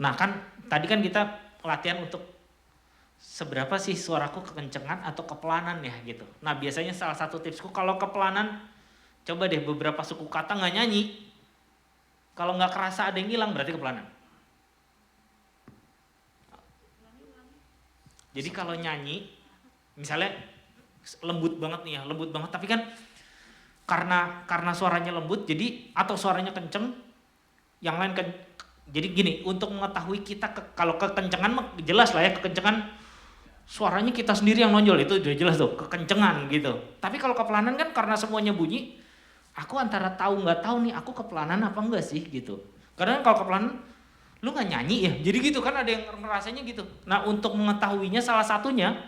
Nah kan tadi kan kita latihan untuk seberapa sih suaraku kekencengan atau kepelanan ya gitu. Nah biasanya salah satu tipsku kalau kepelanan coba deh beberapa suku kata nggak nyanyi. Kalau nggak kerasa ada yang hilang berarti kepelanan. Jadi kalau nyanyi misalnya lembut banget nih ya lembut banget tapi kan karena suaranya lembut jadi atau suaranya kenceng yang lain jadi gini untuk mengetahui kita kalau kekencengan jelas lah ya kekencengan suaranya kita sendiri yang nonjol itu udah jelas tuh kekencengan gitu. Tapi kalau kepelanan kan karena semuanya bunyi aku antara tahu nggak tahu nih aku kepelanan apa enggak sih gitu. Karena kalau kepelanan lu nggak nyanyi ya jadi gitu kan ada yang merasanya gitu. Nah untuk mengetahuinya salah satunya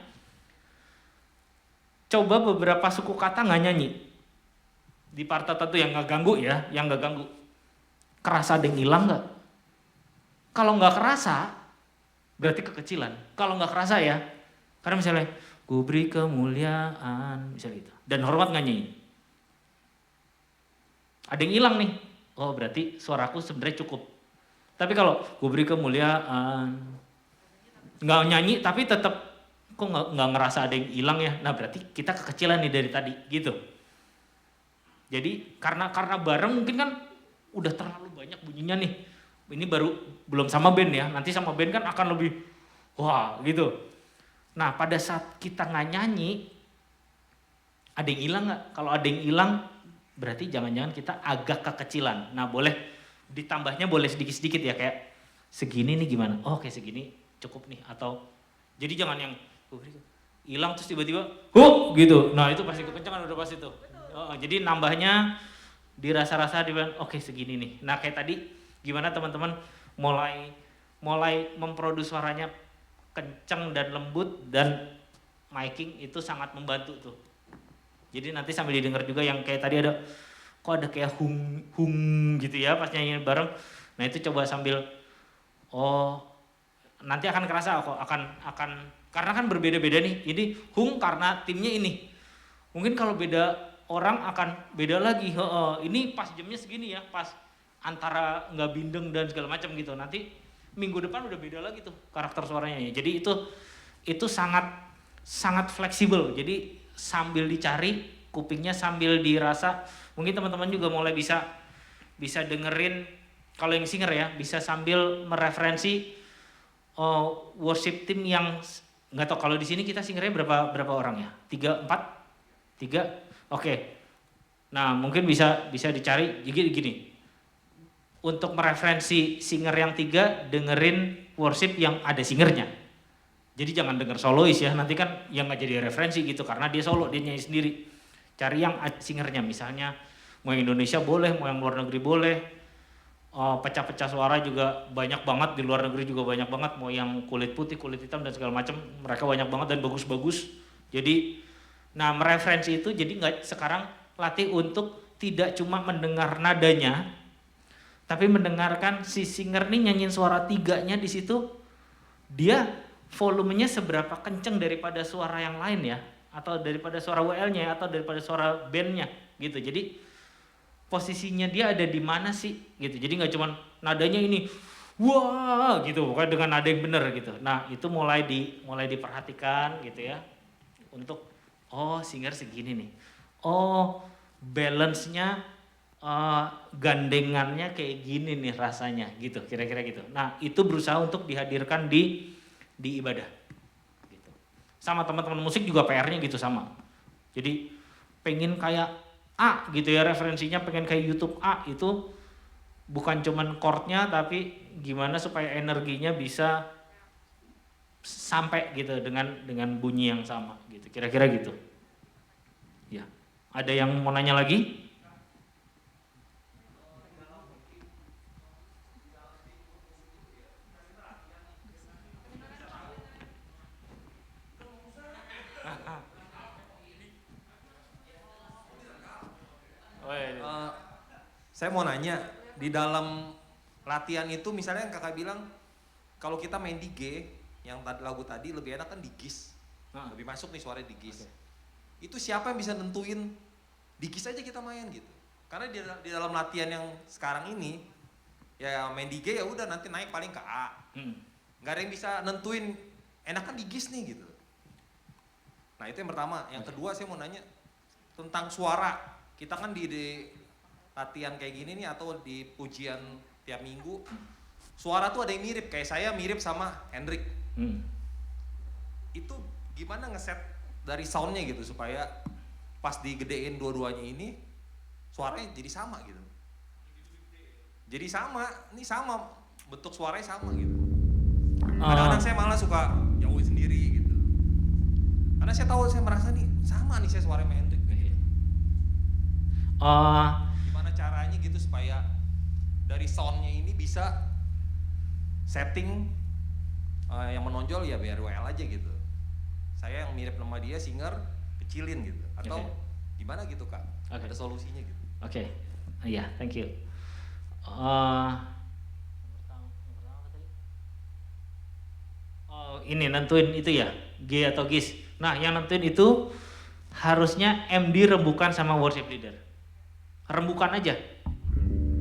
coba beberapa suku kata nggak nyanyi di part tertentu yang nggak ganggu ya yang nggak ganggu kerasa ada yang hilang nggak? Kalau nggak kerasa berarti kekecilan. Kalau nggak kerasa ya karena misalnya ku beri kemuliaan misalnya gitu dan hormat nggak nyanyi ada yang hilang nih oh berarti suaraku sebenarnya cukup. Tapi kalau ku beri kemuliaan nggak nyanyi tapi tetap kok nggak ngerasa ada yang hilang ya nah berarti kita kekecilan nih dari tadi gitu. Jadi karena bareng mungkin kan udah terlalu banyak bunyinya nih ini baru belum sama band ya nanti sama band kan akan lebih wah gitu. Nah pada saat kita nggak nyanyi ada yang hilang nggak? Kalau ada yang hilang berarti jangan-jangan kita agak kekecilan. Nah boleh ditambahnya boleh sedikit-sedikit ya kayak segini nih gimana? Oh kayak segini cukup nih atau jadi jangan yang hilang terus tiba-tiba gitu. Nah itu pasti kekencangan udah pasti tuh. Jadi nambahnya dirasa-rasa di oke segini nih. Nah kayak tadi gimana teman-teman mulai memproduksi suaranya kenceng dan lembut dan miking itu sangat membantu tuh. Jadi nanti sambil didengar juga yang kayak tadi ada kok ada kayak hung gitu ya pas nyanyi bareng. Nah itu coba sambil nanti akan kerasa kok akan karena kan berbeda-beda nih. Jadi hung karena timnya ini. Mungkin kalau beda orang akan beda lagi. Ini pas jamnya segini ya, pas antara nggak bindeng dan segala macam gitu. Nanti minggu depan udah beda lagi tuh karakter suaranya ya. Jadi itu sangat fleksibel. Jadi sambil dicari kupingnya sambil dirasa. Mungkin teman-teman juga mulai bisa dengerin kalau yang singer ya bisa sambil mereferensi worship team yang nggak tahu kalau di sini kita singernya berapa orang ya? 3, 4? 3? Oke. Nah mungkin bisa dicari jadi gini. Untuk mereferensi singer yang 3 dengerin worship yang ada singernya. Jadi jangan denger solois ya nanti kan yang nggak jadi referensi gitu karena dia solo dia nyanyi sendiri. Cari yang ada singernya misalnya mau yang Indonesia boleh mau yang luar negeri boleh. Pecah-pecah suara juga banyak banget di luar negeri juga banyak banget mau yang kulit putih kulit hitam dan segala macam mereka banyak banget dan bagus-bagus. Jadi nah mereferensi itu jadi nggak sekarang latih untuk tidak cuma mendengar nadanya tapi mendengarkan si singer nih nyanyiin suara 3-nya di situ dia volumenya seberapa kenceng daripada suara yang lain ya atau daripada suara WL-nya atau daripada suara band-nya gitu. Jadi posisinya dia ada di mana sih gitu. Jadi nggak cuman nadanya ini wah gitu, bukan dengan nada yang benar gitu. Nah itu mulai diperhatikan gitu ya untuk singer segini nih, balance-nya gandengannya kayak gini nih rasanya gitu, kira-kira gitu. Nah itu berusaha untuk dihadirkan di ibadah gitu. Sama teman-teman musik juga PR-nya gitu sama. Jadi pengen kayak A gitu ya, referensinya pengen kayak YouTube A, itu bukan cuman chord-nya tapi gimana supaya energinya bisa sampai gitu dengan bunyi yang sama gitu, kira-kira gitu. Ya, ada yang mau nanya lagi? Saya mau nanya, di dalam latihan itu misalnya yang kakak bilang kalau kita main di G, yang lagu tadi lebih enak kan di GIS, lebih masuk nih suaranya di GIS. Itu siapa yang bisa nentuin di GIS aja kita main gitu? Karena di dalam latihan yang sekarang ini ya main di G ya udah nanti naik paling ke A, nggak ada yang bisa nentuin enakan di GIS nih gitu. Nah itu yang pertama. Yang kedua saya mau nanya tentang suara. Kita kan di latihan kayak gini nih atau di pujian tiap minggu, suara tuh ada yang mirip, kayak saya mirip sama Hendrik. Itu gimana ngeset dari soundnya gitu supaya pas digedein dua-duanya ini suaranya jadi sama gitu. Jadi sama, ini sama, bentuk suaranya sama gitu. Kadang-kadang saya malah suka jauhin sendiri gitu. Karena saya tahu, saya merasa nih sama nih saya suaranya sama Hendrik gitu. Gimana caranya gitu supaya dari soundnya ini bisa setting yang menonjol ya biar WL aja gitu. Saya yang mirip sama dia singer kecilin gitu. Atau gimana gitu Kak? Ada solusinya gitu. Iya, thank you. Ini nentuin itu ya, G atau GIS. Nah yang nentuin itu harusnya MD rembukan sama worship leader. Rembukan aja.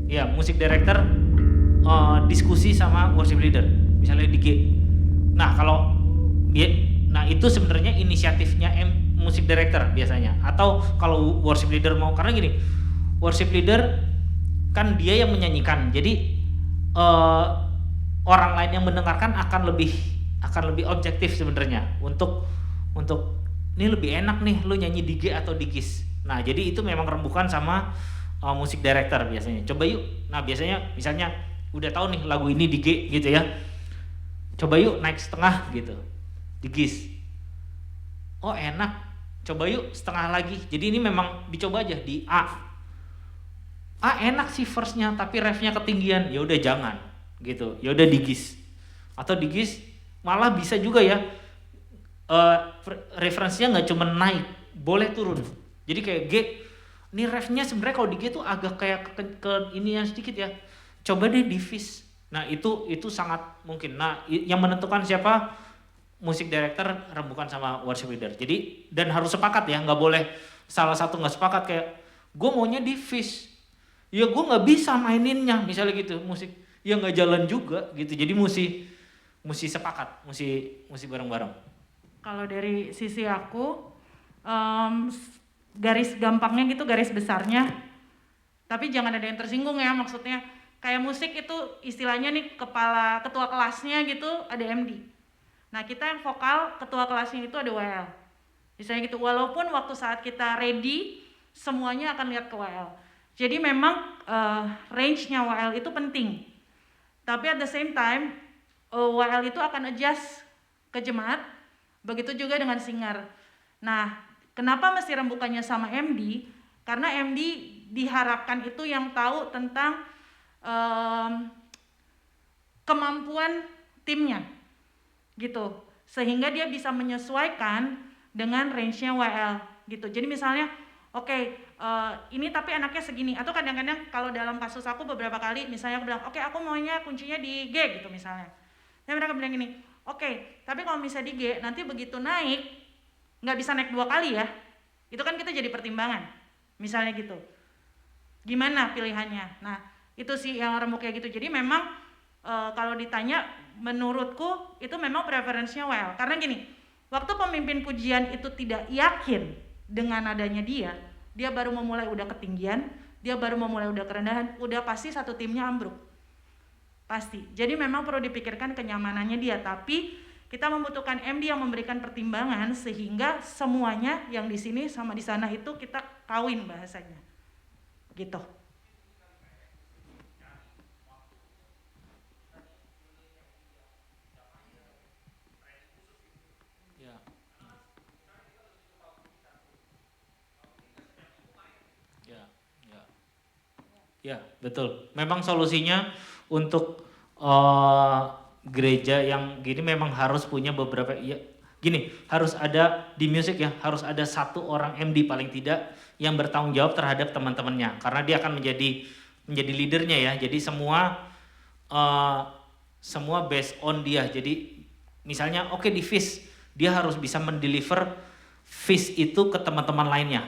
Ya, musik director diskusi sama worship leader, misalnya di G. Nah kalau nah itu sebenarnya inisiatifnya musik director biasanya. Atau kalau worship leader mau, karena gini, worship leader kan dia yang menyanyikan, jadi orang lain yang mendengarkan akan lebih objektif sebenarnya untuk ini lebih enak nih lu nyanyi di G atau di GIS. Nah jadi itu memang rembukan sama musik director biasanya. Coba yuk, nah biasanya misalnya udah tahu nih lagu ini di G gitu ya, coba yuk naik setengah gitu di GIS. Oh enak, coba yuk setengah lagi. Jadi ini memang dicoba aja di A enak sih verse-nya tapi ref-nya ketinggian, ya udah jangan gitu, ya udah di GIS. Atau di GIS malah bisa juga ya referensinya nggak cuma naik, boleh turun. Jadi kayak G, ini ref-nya sebenarnya kalau di G tuh agak kayak ke ini yang sedikit ya, coba deh di Fis. Nah itu sangat mungkin. Nah yang menentukan siapa, musik director rembukan sama worship leader. Jadi dan harus sepakat ya, nggak boleh salah satu nggak sepakat, kayak gue maunya di Fis, ya gue nggak bisa maininnya misalnya gitu, musik ya nggak jalan juga gitu. Jadi mesti sepakat, mesti bareng-bareng. Kalau dari sisi aku, garis gampangnya gitu, garis besarnya, tapi jangan ada yang tersinggung ya, maksudnya kayak musik itu istilahnya nih ketua kelasnya gitu ada MD. Nah kita yang vokal, ketua kelasnya itu ada WL. Misalnya gitu, walaupun waktu saat kita ready semuanya akan lihat ke WL. Jadi memang range-nya WL itu penting. Tapi at the same time WL itu akan adjust ke jemaat, begitu juga dengan singer. Nah, kenapa mesti rembukannya sama MD? Karena MD diharapkan itu yang tahu tentang kemampuan timnya, gitu. Sehingga dia bisa menyesuaikan dengan range-nya WL, gitu. Jadi misalnya, ini tapi anaknya segini. Atau kadang-kadang kalau dalam kasus aku beberapa kali, misalnya aku bilang, aku maunya kuncinya di G gitu misalnya. Dan mereka bilang gini, tapi kalau misalnya di G, nanti begitu naik, nggak bisa naik 2 kali ya. Itu kan kita jadi pertimbangan, misalnya gitu. Gimana pilihannya? Nah, itu sih yang remuk kayak gitu. Jadi memang kalau ditanya, menurutku itu memang preferensinya WL. Karena gini, waktu pemimpin pujian itu tidak yakin dengan adanya dia baru memulai udah ketinggian, dia baru memulai udah kerendahan, udah pasti satu timnya ambruk. Pasti. Jadi memang perlu dipikirkan kenyamanannya dia, tapi kita membutuhkan MD yang memberikan pertimbangan sehingga semuanya yang di sini sama di sana itu kita kawin bahasanya. Gitu. Ya, betul. Memang solusinya untuk gereja yang gini memang harus punya beberapa, ya gini, harus ada di musik ya, harus ada satu orang MD paling tidak yang bertanggung jawab terhadap teman-temannya, karena dia akan menjadi leadernya ya. Jadi semua based on dia. Jadi misalnya oke, di Fish dia harus bisa mendeliver Fish itu ke teman-teman lainnya.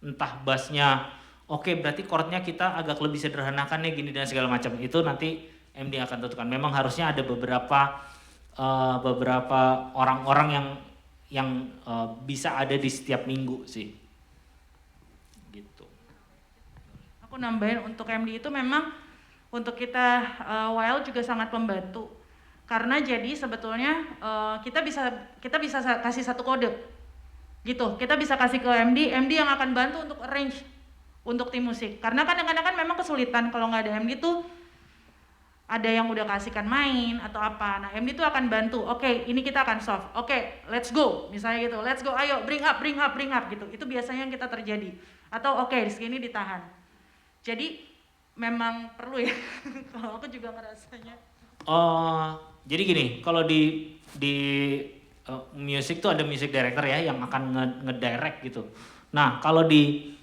Entah bassnya oke, berarti chordnya kita agak lebih sederhanakan nih gini dan segala macam. Itu nanti MD akan tentukan. Memang harusnya ada beberapa orang-orang yang bisa ada di setiap minggu sih. Gitu. Aku nambahin untuk MD itu memang untuk kita WL juga sangat membantu. Karena jadi sebetulnya kita bisa kasih satu kode. Gitu. Kita bisa kasih ke MD yang akan bantu untuk arrange untuk tim musik. Karena kadang-kadang kan memang kesulitan kalau nggak ada MD tuh, ada yang udah kasihkan main atau apa. Nah, MD tuh akan bantu. Oke, ini kita akan solve. Oke, let's go. Misalnya gitu, let's go, ayo bring up gitu. Itu biasanya yang kita terjadi. Atau oke, di sini ditahan. Jadi memang perlu ya. Kalau aku juga ngerasanya. Jadi gini, kalau di music tuh ada music director ya yang akan ngedirect gitu. Nah, kalau di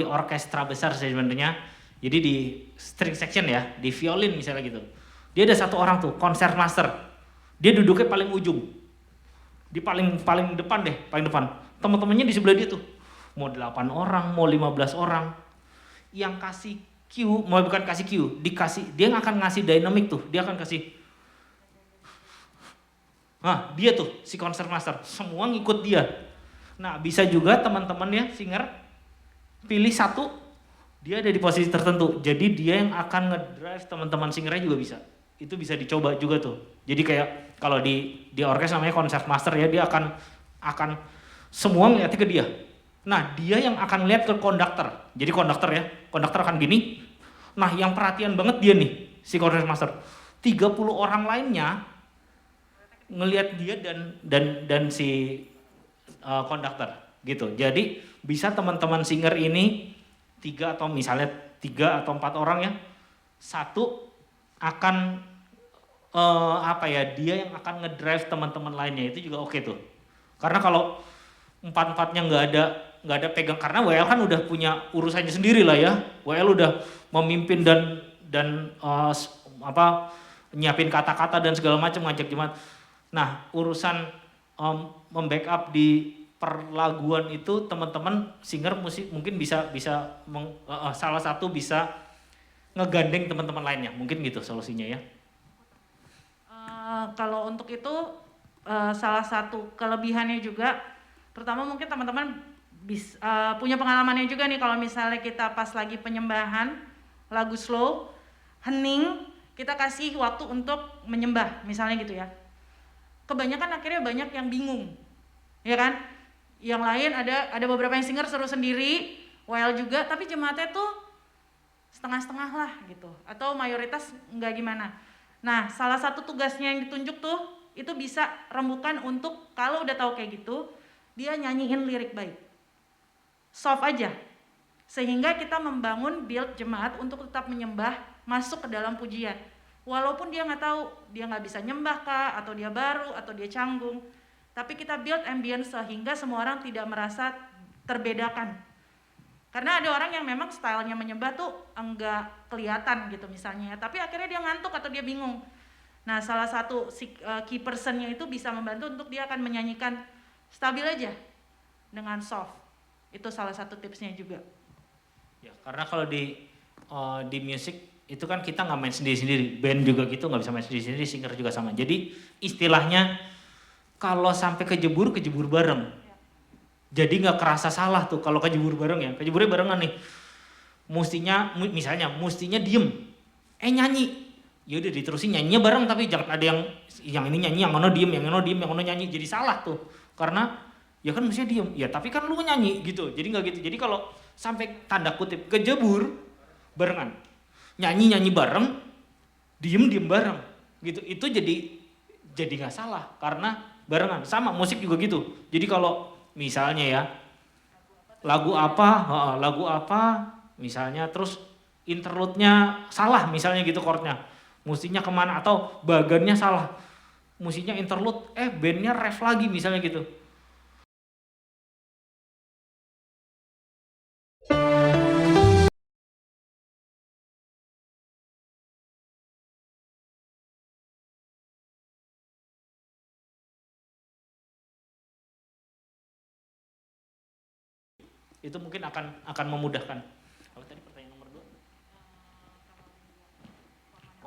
orkestra besar sebenarnya, jadi di string section ya, di violin misalnya gitu, dia ada satu orang tuh, concert master, dia duduknya paling ujung, di paling depan deh, paling depan. Teman-temannya di sebelah dia tuh, mau 8 orang, mau 15 orang, yang kasih cue, bukan kasih cue, dia akan ngasih dynamic tuh, dia akan kasih, nah dia tuh si concert master, semua ngikut dia. Nah bisa juga teman-teman ya singer pilih satu, dia ada di posisi tertentu, jadi dia yang akan ngedrive teman-teman singernya juga bisa. Itu bisa dicoba juga tuh. Jadi kayak kalau di orkes namanya concert master ya, dia akan semua ngeliatnya ke dia. Nah dia yang akan lihat ke konduktor. Jadi konduktor akan gini. Nah yang perhatian banget dia nih, si concert master. 30 orang lainnya ngelihat dia dan si konduktor gitu. Jadi bisa teman-teman singer ini 3 atau 4 orang ya, satu akan dia yang akan ngedrive teman-teman lainnya. Itu juga oke tuh. Karena kalau 4-4-nya nggak ada pegang, karena WL kan udah punya urusannya sendiri lah ya. WL udah memimpin dan nyiapin kata-kata dan segala macam, ngajak jemaat. Nah urusan membackup di perlaguan itu teman-teman singer musik mungkin bisa salah satu bisa ngegandeng teman-teman lainnya, mungkin gitu solusinya ya. Kalau untuk itu salah satu kelebihannya juga, terutama mungkin teman-teman punya pengalamannya juga nih, kalau misalnya kita pas lagi penyembahan lagu slow, hening, kita kasih waktu untuk menyembah misalnya gitu ya. Kebanyakan akhirnya banyak yang bingung, ya kan? Yang lain ada beberapa yang singer seru sendiri, WL juga, tapi jemaatnya tuh setengah-setengah lah gitu, atau mayoritas nggak gimana. Nah salah satu tugasnya yang ditunjuk tuh, itu bisa rembukan untuk kalau udah tahu kayak gitu, dia nyanyiin lirik baik, soft aja, sehingga kita membangun build jemaat untuk tetap menyembah, masuk ke dalam pujian. Walaupun dia nggak tahu, dia nggak bisa nyembah kah, atau dia baru, atau dia canggung, tapi kita build ambience sehingga semua orang tidak merasa terbedakan. Karena ada orang yang memang stylenya menyembah tuh enggak kelihatan gitu misalnya, tapi akhirnya dia ngantuk atau dia bingung. Nah salah satu key personnya itu bisa membantu untuk dia akan menyanyikan stabil aja dengan soft. Itu salah satu tipsnya juga. Ya, karena kalau di musik itu kan kita nggak main sendiri-sendiri, band juga gitu nggak bisa main sendiri-sendiri, singer juga sama. Jadi istilahnya kalau sampai kejebur bareng. Jadi nggak kerasa salah tuh kalau kejebur bareng ya, kejeburnya barengan nih. Mestinya diem, nyanyi, ya udah diterusin nyanyinya bareng tapi jangan ada yang ini nyanyi, yang ono diem, yang ono nyanyi, jadi salah tuh. Karena ya kan mestinya diem, ya tapi kan lu nyanyi gitu, jadi nggak gitu. Jadi kalau sampai tanda kutip kejebur barengan, nyanyi bareng, diem bareng, gitu. Itu jadi nggak salah karena barengan. Sama musik juga gitu. Jadi kalau misalnya ya lagu apa, misalnya terus interlude-nya salah misalnya gitu chord-nya, mestinya kemana atau bagannya salah, mestinya interlude, bandnya ref lagi misalnya gitu. Itu mungkin akan memudahkan. Apa tadi pertanyaan nomor 2?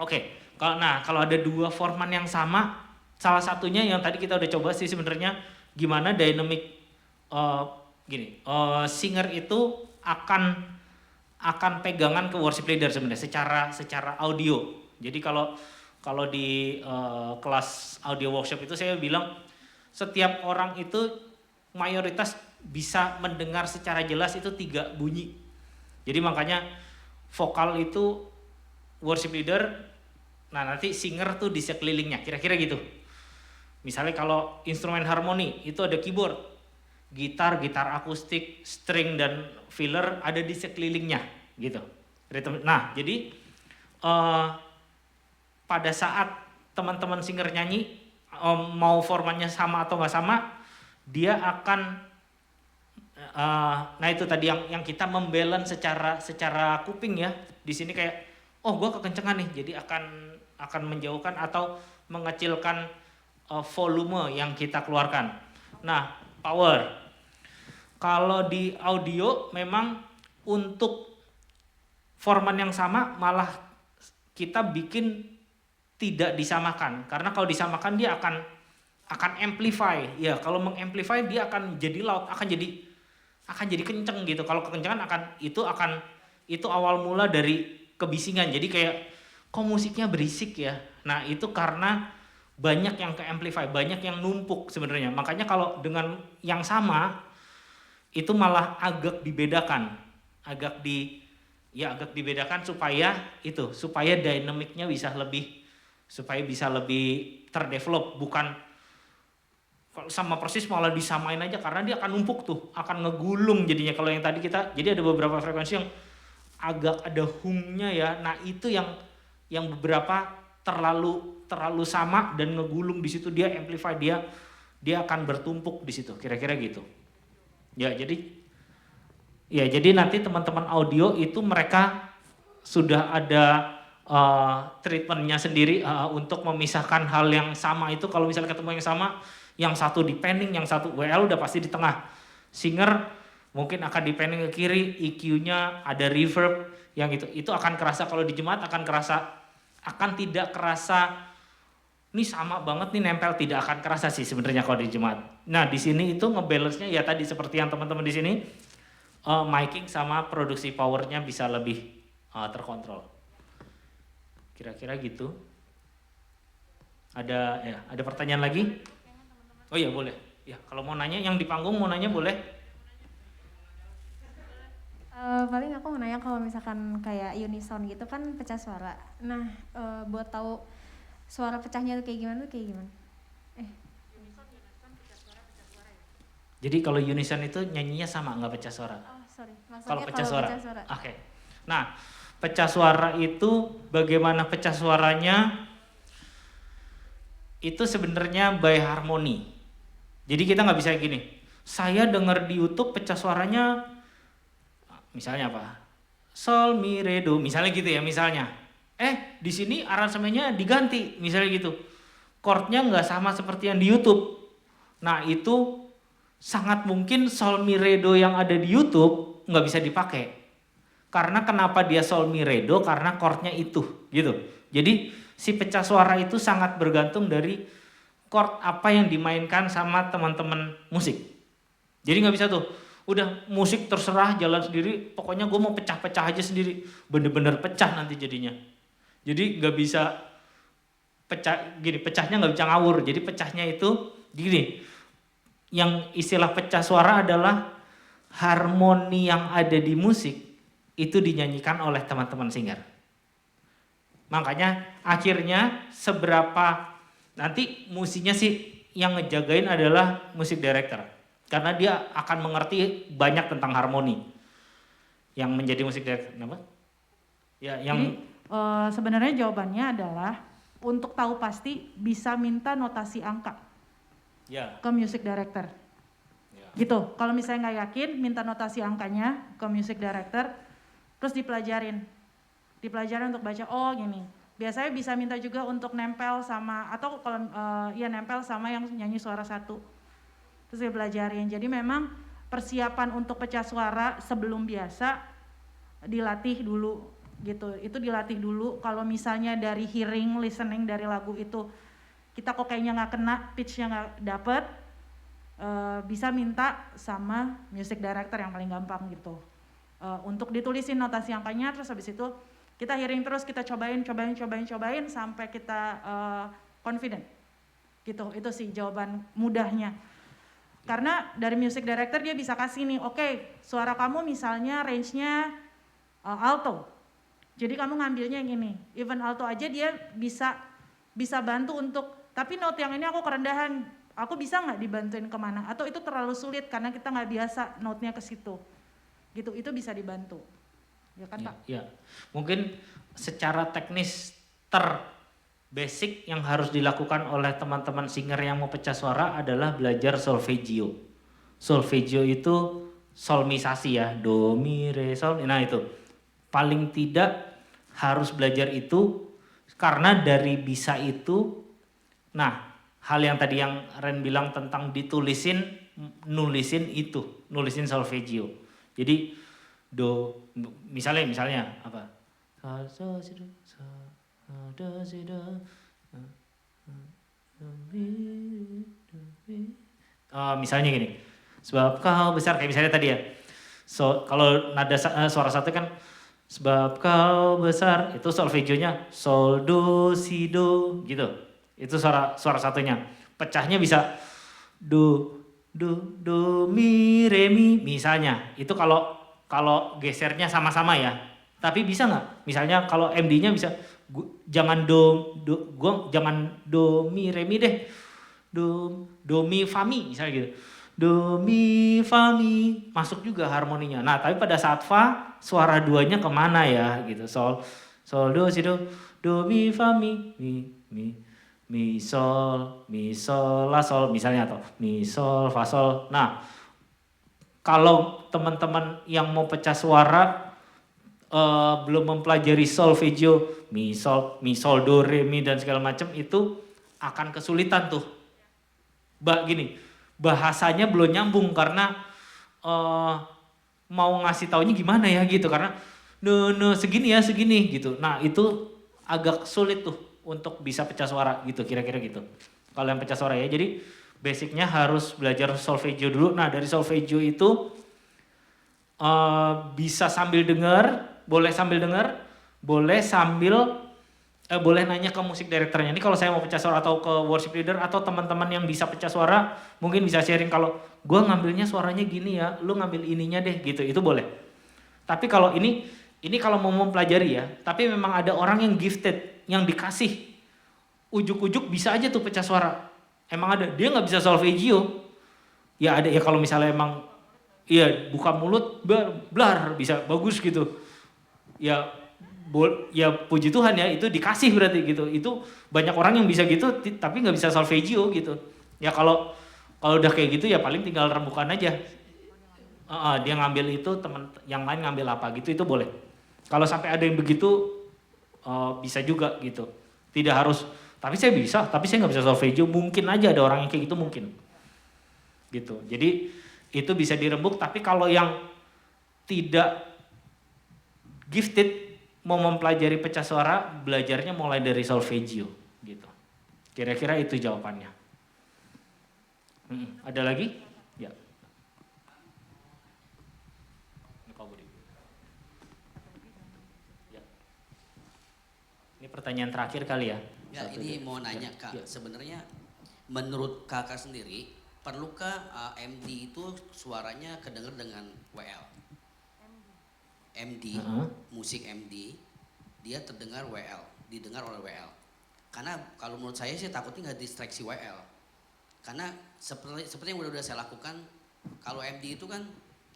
Oke, kalau ada dua forman yang sama, salah satunya yang tadi kita udah coba sih sebenarnya gimana dynamic singer itu akan pegangan ke worship leader sebenarnya secara audio. Jadi kalau di kelas audio workshop itu saya bilang setiap orang itu mayoritas bisa mendengar secara jelas itu 3 bunyi. Jadi makanya vokal itu worship leader, nah nanti singer tuh di sekelilingnya, kira-kira gitu. Misalnya kalau instrumen harmoni itu ada keyboard, gitar akustik, string dan filler ada di sekelilingnya gitu. Nah jadi pada saat teman-teman singer nyanyi mau formannya sama atau nggak sama, dia akan nah itu tadi yang kita membalance secara kuping ya. Di sini kayak gue kekencengan nih, jadi akan menjauhkan atau mengecilkan volume yang kita keluarkan. Nah, power. Kalau di audio memang untuk forman yang sama malah kita bikin tidak disamakan, karena kalau disamakan dia akan amplify. Ya, kalau mengamplify dia akan jadi loud, akan jadi kenceng gitu. Kalau kekencengan itu awal mula dari kebisingan. Jadi kayak kok musiknya berisik ya. Nah, itu karena banyak yang ke amplify, banyak yang numpuk sebenarnya. Makanya kalau dengan yang sama itu malah agak dibedakan. Agak dibedakan supaya dinamiknya bisa lebih terdevelop, bukan sama persis malah disamain aja karena dia akan numpuk tuh, akan ngegulung jadinya. Kalau yang tadi jadi ada beberapa frekuensi yang agak ada hungnya ya. Nah, itu yang beberapa terlalu sama dan ngegulung di situ, dia amplify, dia akan bertumpuk di situ, kira-kira gitu. Ya, jadi nanti teman-teman audio itu mereka sudah ada treatmentnya sendiri untuk memisahkan hal yang sama itu. Kalau misalnya ketemu yang sama, yang satu di panning, yang satu WL udah pasti di tengah. Singer mungkin akan di panning ke kiri, EQ-nya ada reverb, yang itu akan kerasa. Kalau di jemaat akan tidak kerasa ini sama banget nih nempel, tidak akan kerasa sih sebenarnya kalau di jemaat. Nah, di sini itu ngebalance-nya ya tadi seperti yang teman-teman di sini miking sama produksi powernya bisa lebih terkontrol. Kira-kira gitu. Ada pertanyaan lagi? Oh iya, boleh. Ya, kalau mau nanya yang di panggung mau nanya boleh. Paling aku mau nanya kalau misalkan kayak unison gitu kan pecah suara. Nah, buat tahu suara pecahnya tuh kayak gimana? Jadi kalau unison itu nyanyinya sama, nggak pecah suara. Oh, sorry. Maksudnya Kalau pecah suara. Oke. Nah, pecah suara itu bagaimana pecah suaranya? Itu sebenarnya by harmony. Jadi kita nggak bisa gini. Saya dengar di YouTube pecah suaranya, misalnya apa? Sol, mi, re, do, misalnya gitu ya, misalnya. Di sini aransemennya diganti, misalnya gitu. Chordnya nggak sama seperti yang di YouTube. Nah, itu sangat mungkin sol, mi, re, do yang ada di YouTube nggak bisa dipakai. Karena kenapa dia sol mi re do? Karena chordnya itu gitu. Jadi si pecah suara itu sangat bergantung dari chord apa yang dimainkan sama teman-teman musik. Jadi nggak bisa tuh, udah musik terserah jalan sendiri, pokoknya gue mau pecah-pecah aja sendiri, bener-bener pecah nanti jadinya. Jadi nggak bisa pecah gini, pecahnya nggak bisa ngawur. Jadi pecahnya itu gini, yang istilah pecah suara adalah harmoni yang ada di musik itu dinyanyikan oleh teman-teman singer. Makanya akhirnya seberapa nanti musiknya sih yang ngejagain adalah musik director. Karena dia akan mengerti banyak tentang harmoni yang menjadi musik director. Kenapa? Ya, yang Jadi sebenarnya jawabannya adalah untuk tahu pasti bisa minta notasi angka ya. ke music director. Gitu. Kalau misalnya nggak yakin, minta notasi angkanya ke music director, terus dipelajarin untuk baca. Oh gini. Biasanya bisa minta juga untuk nempel sama atau kalau nempel sama yang nyanyi suara satu. Terus dipelajarin. Jadi memang persiapan untuk pecah suara sebelum biasa dilatih dulu gitu. Itu dilatih dulu. Kalau misalnya dari hearing, listening dari lagu itu kita kok kayaknya nggak kena, pitch-nya nggak dapet, bisa minta sama music director yang paling gampang gitu. Untuk ditulisin notasi angkanya, terus habis itu kita hearing terus, kita cobain sampai kita confident gitu. Itu sih jawaban mudahnya. Karena dari music director dia bisa kasih nih, oke, suara kamu misalnya range-nya alto. Jadi kamu ngambilnya yang ini. Even alto aja dia bisa bantu untuk, tapi note yang ini aku kerendahan, aku bisa nggak dibantuin kemana? Atau itu terlalu sulit karena kita nggak biasa note-nya ke situ. Gitu, itu bisa dibantu. Ya kan, Pak? Ya. Mungkin secara teknis basic yang harus dilakukan oleh teman-teman singer yang mau pecah suara adalah belajar solfeggio. Solfeggio itu solmisasi ya, do, mi, re, sol. Nah itu paling tidak harus belajar itu karena dari bisa itu. Nah hal yang tadi yang Ren bilang tentang ditulisin, nulisin solfeggio. Jadi do, misalnya apa? Misalnya gini, sebab kau besar, kayak misalnya tadi ya. So kalau nada suara satu kan sebab kau besar, itu solfeggionya sol do si do gitu. Itu suara satunya. Pecahnya bisa do mi re mi misalnya. Itu kalau gesernya sama-sama ya. Tapi bisa nggak? Misalnya kalau MD-nya bisa jangan jangan do mi re mi deh. Do mi fa mi misalnya gitu. Do mi fa mi masuk juga harmoninya. Nah, tapi pada saat fa suara duanya kemana ya gitu. Sol do si do mi fa mi sol la sol misalnya, atau mi sol fa sol. Nah, kalau teman-teman yang mau pecah suara belum mempelajari solfeggio, mi sol do re mi dan segala macam, itu akan kesulitan tuh. Gini, bahasanya belum nyambung karena mau ngasih taunya gimana ya gitu, karena segini ya segini gitu. Nah itu agak sulit tuh untuk bisa pecah suara gitu, kira-kira gitu. Kalau yang pecah suara ya, jadi basicnya harus belajar solfeggio dulu. Nah dari solfeggio itu bisa sambil dengar. Boleh sambil dengar, boleh nanya ke musik directornya. Ini kalau saya mau pecah suara atau ke worship leader atau teman-teman yang bisa pecah suara, mungkin bisa sharing kalau gue ngambilnya suaranya gini ya, lu ngambil ininya deh gitu, itu boleh. Tapi kalau ini kalau mau mempelajari ya, tapi memang ada orang yang gifted, yang dikasih ujuk-ujuk bisa aja tuh pecah suara. Emang ada, dia nggak bisa solfeggio. Ya ada ya, kalau misalnya emang iya buka mulut blar bisa bagus gitu. Ya puji Tuhan ya, itu dikasih berarti gitu. Itu banyak orang yang bisa gitu tapi nggak bisa solfeggio gitu. Ya kalau udah kayak gitu ya paling tinggal rembukan aja. Dia ngambil itu, teman yang lain ngambil apa gitu, itu boleh. Kalau sampai ada yang begitu bisa juga gitu. Tidak harus, tapi saya nggak bisa solfeggio. Mungkin aja ada orang yang kayak gitu, mungkin. Gitu. Jadi itu bisa dirembuk, tapi kalau yang tidak gifted mau mempelajari pecah suara, belajarnya mulai dari solfeggio gitu. Kira-kira itu jawabannya. Ada lagi? Ya. Ya. Ini pertanyaan terakhir kali ya. Ya, ini mau nanya Kak, Ya. sebenarnya menurut Kakak sendiri, perlukah MD itu suaranya kedenger dengan WL? MD, musik MD, dia terdengar WL, didengar oleh WL. Karena kalau menurut saya sih takutnya nggak distraksi WL. Karena seperti yang udah saya lakukan, kalau MD itu kan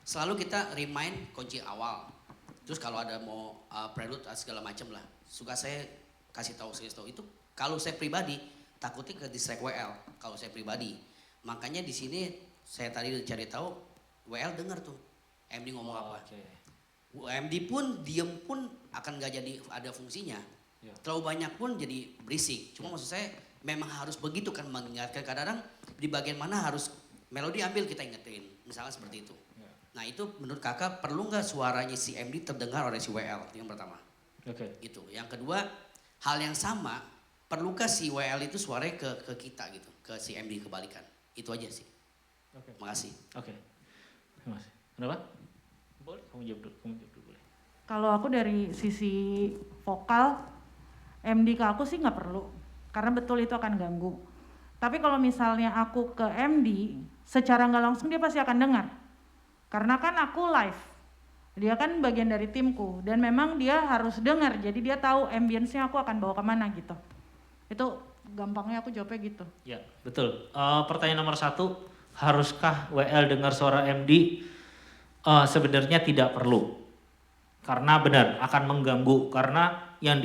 selalu kita remind kunci awal. Terus kalau ada mau prelude segala macam lah, suka saya kasih tahu itu. Kalau saya pribadi takutnya ke distract WL. Kalau saya pribadi, makanya di sini saya tadi cari tahu WL dengar tuh MD ngomong apa. Okay. MD pun diem pun akan nggak jadi ada fungsinya. Ya. Terlalu banyak pun jadi berisik. Cuma maksud saya memang harus begitu kan, mengingatkan kadang-kadang di bagian mana harus melodi ambil kita ingetin. Misalnya seperti itu. Ya. Nah itu menurut kakak perlu nggak suaranya si MD terdengar oleh si WL? Yang pertama. Oke. Gitu. Yang kedua, hal yang sama, perlukah si WL itu suaranya ke kita gitu, ke si MD kebalikan? Itu aja sih. Oke. Makasih. Oke. Terima kasih. Kenapa? Boleh, kamu jawab dulu boleh. Kalau aku dari sisi vokal, MD ke aku sih nggak perlu, karena betul itu akan ganggu. Tapi kalau misalnya aku ke MD, secara nggak langsung dia pasti akan dengar. Karena kan aku live, dia kan bagian dari timku, dan memang dia harus dengar, jadi dia tahu ambience-nya aku akan bawa kemana gitu. Itu gampangnya aku jawabnya gitu. Ya, betul. Pertanyaan nomor 1, haruskah WL dengar suara MD? Sebenarnya tidak perlu. Karena benar akan mengganggu, karena yang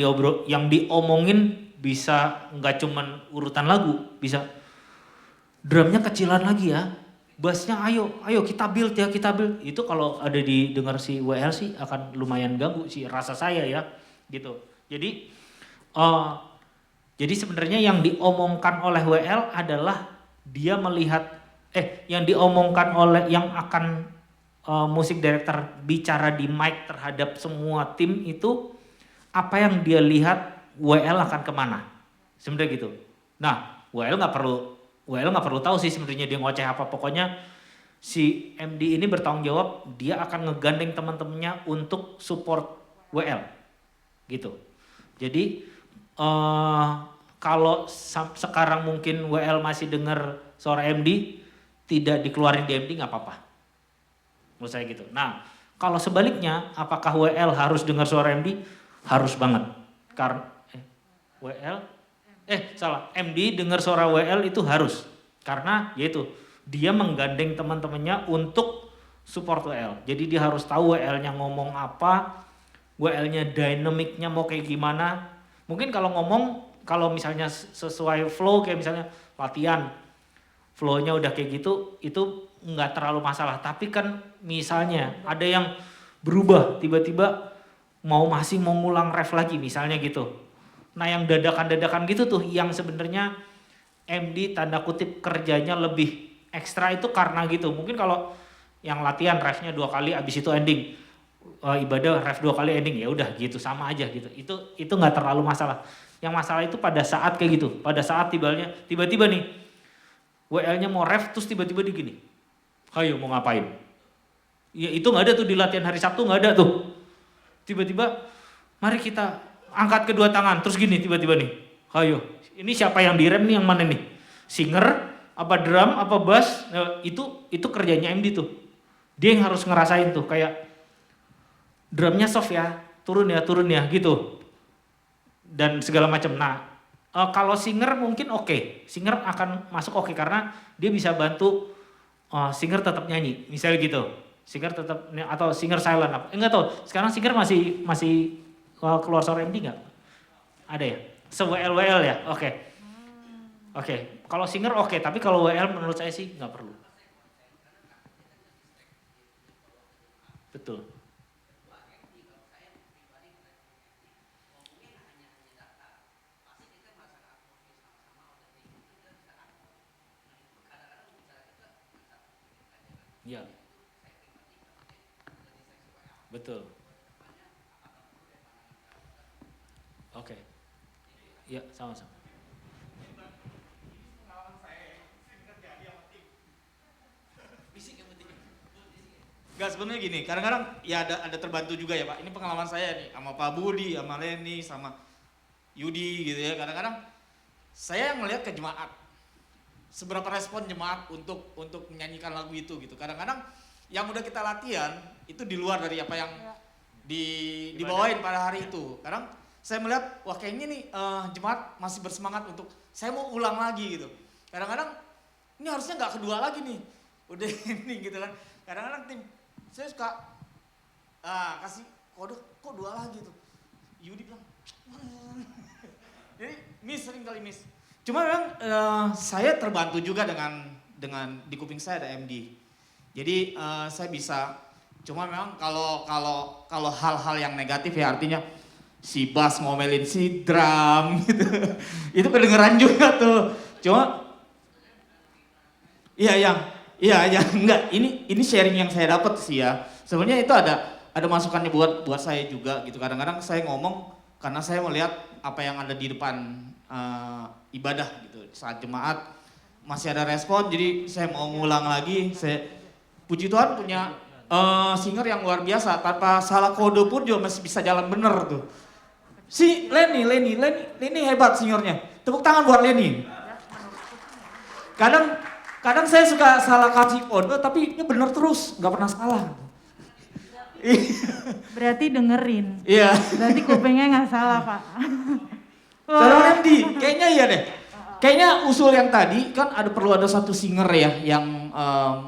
diomongin bisa nggak cuman urutan lagu, bisa drumnya kecilan lagi ya, bassnya ayo kita build ya, kita build. Itu kalau ada didengar si WL sih akan lumayan ganggu sih, rasa saya ya gitu. Jadi sebenarnya yang diomongkan oleh WL adalah dia melihat yang diomongkan oleh yang akan musik director bicara di mic terhadap semua tim itu, apa yang dia lihat WL akan kemana, sebenarnya gitu. Nah, WL nggak perlu tahu sih sebenarnya dia ngoceh apa, pokoknya si MD ini bertanggung jawab, dia akan ngegandeng teman-temannya untuk support WL, gitu. Jadi kalau sekarang mungkin WL masih dengar suara MD, tidak dikeluarin di MD nggak apa-apa. Menurut saya gitu. Nah, kalau sebaliknya, apakah WL harus dengar suara MD? Harus banget. Karena MD dengar suara WL itu harus. Karena yaitu dia menggandeng teman-temannya untuk support WL. Jadi dia harus tahu WL-nya ngomong apa, WL-nya dinamiknya mau kayak gimana. Mungkin kalau misalnya sesuai flow, kayak misalnya latihan, flow-nya udah kayak gitu, itu nggak terlalu masalah. Tapi kan misalnya ada yang berubah, tiba-tiba masih mau ngulang ref lagi misalnya gitu. Nah yang dadakan-dadakan gitu tuh yang sebenarnya MD tanda kutip kerjanya lebih ekstra itu karena gitu. Mungkin kalau yang latihan refnya 2 kali abis itu ending, ibadah ref 2 kali ending, ya udah gitu, sama aja gitu. Itu nggak terlalu masalah. Yang masalah itu pada saat kayak gitu, pada saat tiba-tiba nih WL-nya mau ref terus tiba-tiba di gini, ayo mau ngapain? Ya itu nggak ada tuh di latihan hari Sabtu, nggak ada tuh. Tiba-tiba mari kita angkat kedua tangan terus gini tiba-tiba nih, ayo ini siapa yang direm nih, yang mana nih? Singer apa drum apa bass? Itu kerjanya MD tuh. Dia yang harus ngerasain tuh, kayak drumnya soft ya, turun ya gitu. Dan segala macam. Nah, kalau singer mungkin oke. Singer akan masuk oke karena dia bisa bantu singer tetap nyanyi, misalnya gitu. Singer tetap, atau singer silent apa? Enggak tahu. Sekarang singer masih keluar suara MD enggak? Ada ya? Se-WL ya? Oke. Kalau singer oke, tapi kalau WL menurut saya sih nggak perlu. Betul. Ya. Betul. Ya, sama-sama. Enggak, sebenarnya gini, kadang-kadang ya ada terbantu juga ya Pak. Ini pengalaman saya nih sama Pak Budi, sama Leni, sama Yudi gitu ya. Kadang-kadang saya ngelihat ke jemaat. Seberapa respon jemaat untuk menyanyikan lagu itu gitu. Kadang-kadang yang udah kita latihan itu di luar dari apa yang dibawain pada hari itu. Kadang saya melihat wah kayaknya nih jemaat masih bersemangat untuk saya mau ulang lagi gitu. Kadang-kadang ini harusnya nggak kedua lagi nih. Udah ini gitu kan. Kadang-kadang tim saya suka kasih kode kok dua lagi tuh. Yudi bilang jadi sering kali miss. Cuma memang saya terbantu juga dengan di kuping saya ada MD. Jadi saya bisa. Cuma memang kalau hal-hal yang negatif ya artinya si bass ngomelin si drum gitu. Itu kedengeran juga tuh. Cuma Iya, enggak. Ini sharing yang saya dapat sih ya. Sebenarnya itu ada masukannya buat saya juga gitu. Kadang-kadang saya ngomong karena saya melihat apa yang ada di depan ibadah gitu. Saat jemaat masih ada respon, jadi saya mau ngulang lagi. Puji Tuhan punya singer yang luar biasa. Tanpa salah kode pun juga masih bisa jalan bener tuh. Si Leni hebat singernya. Tepuk tangan buat Leni. Kadang saya suka salah kasih kode, tapi ini bener terus, nggak pernah salah. Berarti dengerin. Iya. Berarti kupingnya nggak salah, Pak. Saudara Andy, kayaknya iya deh. Kayaknya usul yang tadi kan perlu ada satu singer ya yang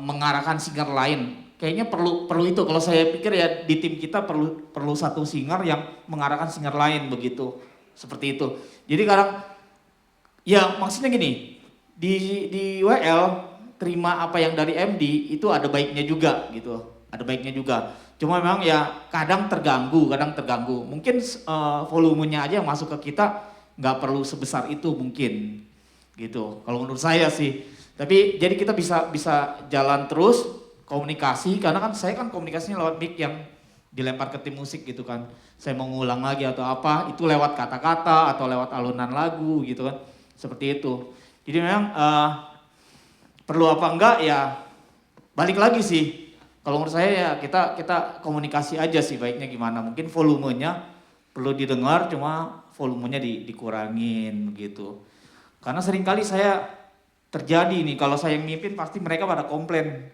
mengarahkan singer lain. Kayaknya perlu itu. Kalau saya pikir ya di tim kita perlu satu singer yang mengarahkan singer lain begitu. Seperti itu. Jadi kadang ya maksudnya gini, di WL terima apa yang dari MD itu ada baiknya juga gitu. Ada baiknya juga. Cuma memang ya kadang terganggu. Mungkin volumenya aja yang masuk ke kita nggak perlu sebesar itu mungkin gitu. Kalau menurut saya sih. Tapi jadi kita bisa jalan terus komunikasi karena kan saya kan komunikasinya lewat mic yang dilempar ke tim musik gitu kan. Saya mau ngulang lagi atau apa itu lewat kata-kata atau lewat alunan lagu gitu kan. Seperti itu. Jadi memang perlu apa enggak ya balik lagi sih. Kalau menurut saya ya kita komunikasi aja sih baiknya gimana. Mungkin volumenya perlu didengar cuma volumenya dikurangin begitu. Karena seringkali saya terjadi nih kalau saya yang mimpin pasti mereka pada komplain.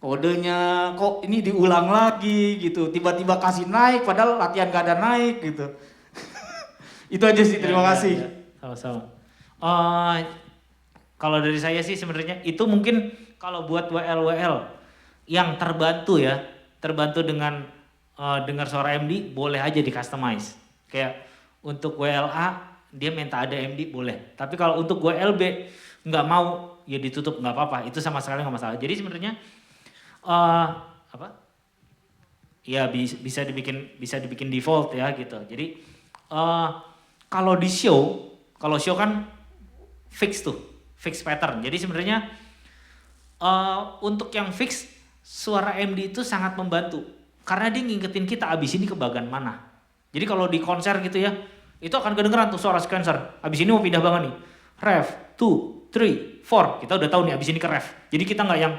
Kodenya kok ini diulang lagi gitu. Tiba-tiba kasih naik padahal latihan gak ada naik gitu. Itu aja sih, terima kasih. Ya. Sama-sama. Kalau dari saya sih sebenarnya itu mungkin kalau buat WL yang terbantu dengan dengar suara MD boleh aja di customize. Kayak untuk WLA dia minta ada MD boleh. Tapi kalau untuk WLB nggak mau ya ditutup nggak apa-apa. Itu sama sekali nggak masalah. Jadi sebenarnya ya bisa dibikin default ya gitu. Jadi kalau show kan fix pattern. Jadi sebenarnya untuk yang fix suara MD itu sangat membantu karena dia ngingetin kita abis ini ke bagian mana. Jadi kalau di konser gitu ya, itu akan kedengeran tuh suara sequencer. Abis ini mau pindah banget nih, ref 2, 3, 4. Kita udah tahu nih abis ini ke ref. Jadi kita nggak yang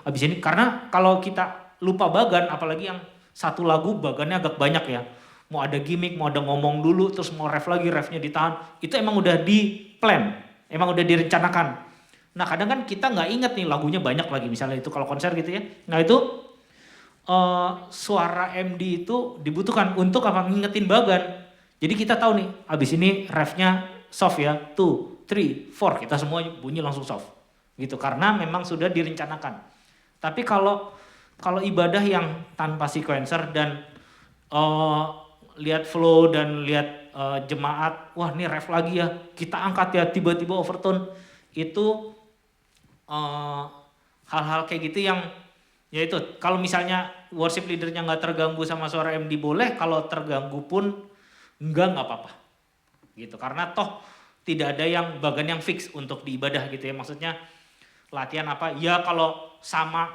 abis ini karena kalau kita lupa bagan, apalagi yang satu lagu bagannya agak banyak ya. Mau ada gimmick, mau ada ngomong dulu, terus mau ref lagi, refnya ditahan. Itu emang udah di plan, emang udah direncanakan. Nah kadang kan kita nggak inget nih lagunya banyak lagi, misalnya itu kalau konser gitu ya. Nah itu suara MD itu dibutuhkan untuk apa? Ngingetin bagan. Jadi kita tahu nih, abis ini refnya soft ya, 2, 3, 4. Kita semua bunyi langsung soft. Gitu, karena memang sudah direncanakan. Tapi kalau ibadah yang tanpa sequencer dan lihat flow dan lihat jemaat, wah ini ref lagi ya, kita angkat ya tiba-tiba overtone, itu hal-hal kayak gitu yang ya itu kalau misalnya worship leadernya nggak terganggu sama suara MD boleh, kalau terganggu pun nggak apa-apa gitu, karena toh tidak ada yang bagian yang fix untuk di ibadah gitu ya, maksudnya latihan apa ya, kalau sama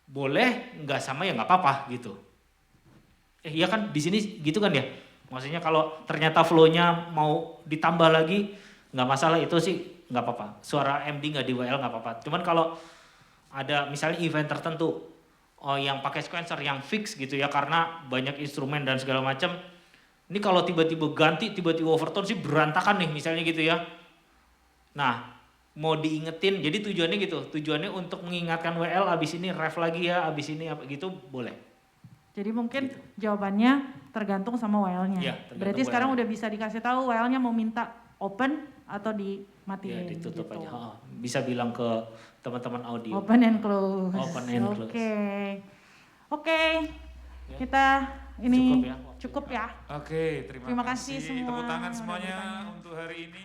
boleh, nggak sama ya nggak apa-apa gitu. Iya kan di sini gitu kan ya. Maksudnya kalau ternyata flow-nya mau ditambah lagi, nggak masalah, itu sih nggak apa-apa. Suara MD nggak di WL nggak apa-apa. Cuman kalau ada misalnya event tertentu, yang pakai sequencer yang fix gitu ya, karena banyak instrumen dan segala macam. Ini kalau tiba-tiba ganti, tiba-tiba overtone sih berantakan nih misalnya gitu ya. Nah, mau diingetin, jadi tujuannya gitu, tujuannya untuk mengingatkan WL abis ini ref lagi ya, abis ini apa gitu boleh. Jadi mungkin jawabannya tergantung sama WL-nya. Iya, tergantung Berarti sekarang WL-nya. udah bisa dikasih tahu WL-nya mau minta open atau Ya dimatiin ditutup gitu. aja. Bisa bilang ke teman-teman audio. Open and close. Open and close. Oke. Ya. Kita ini Cukup ya. cukup ya. Oke, terima Terima kasih kasih. semua Tepuk tangan udah semuanya bertanya. untuk hari ini.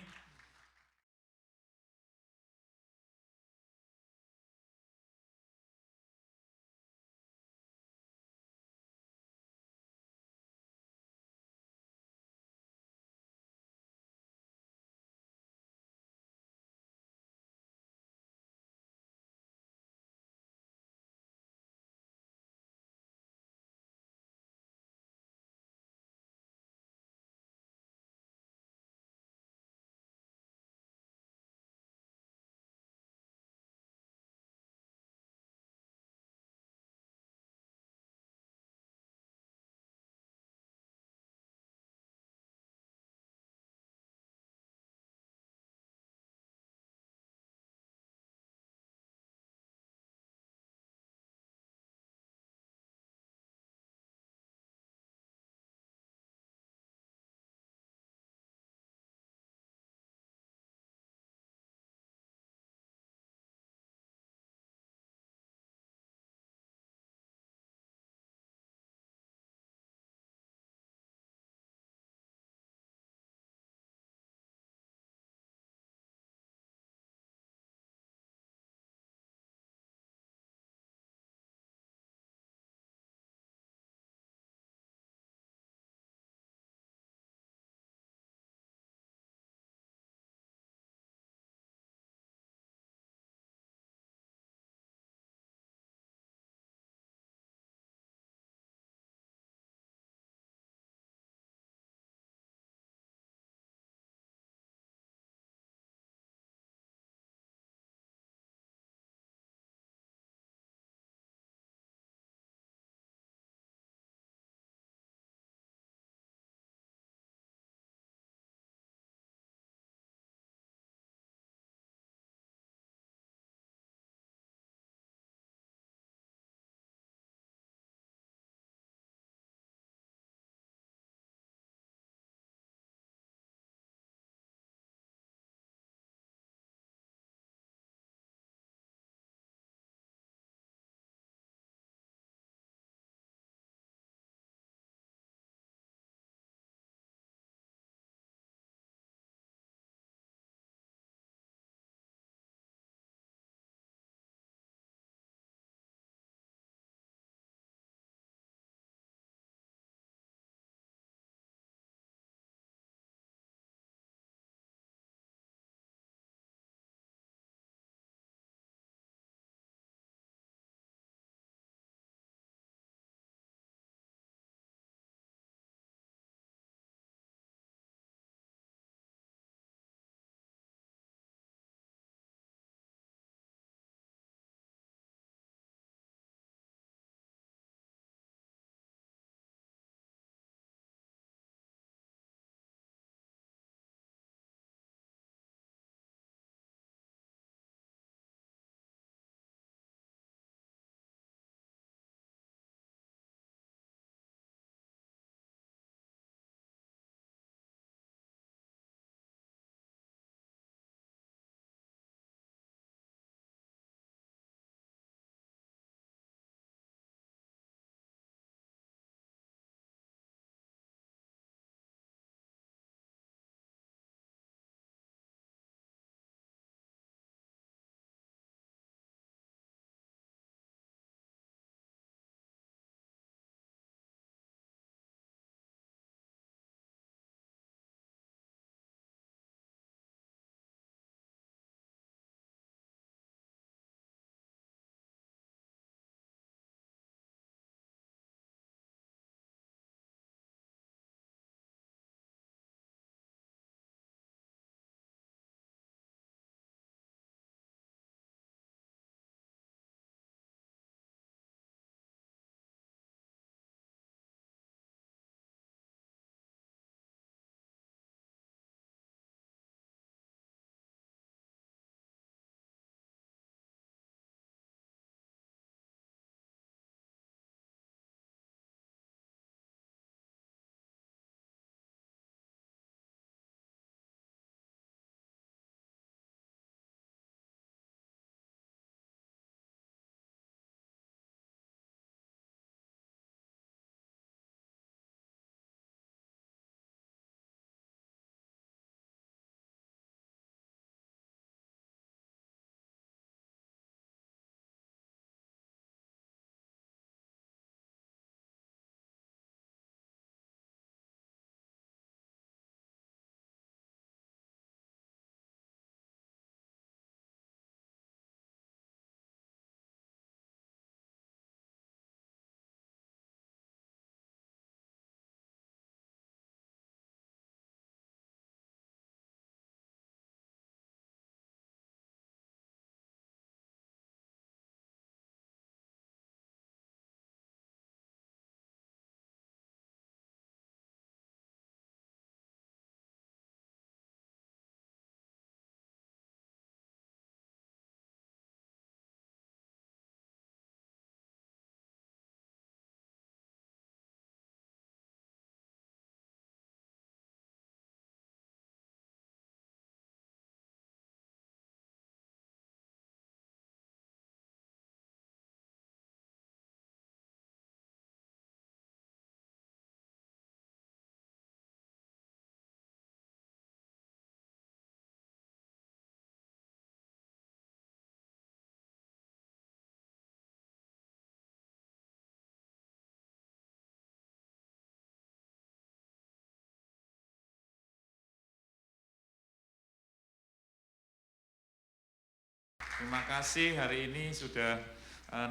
Terima kasih hari ini sudah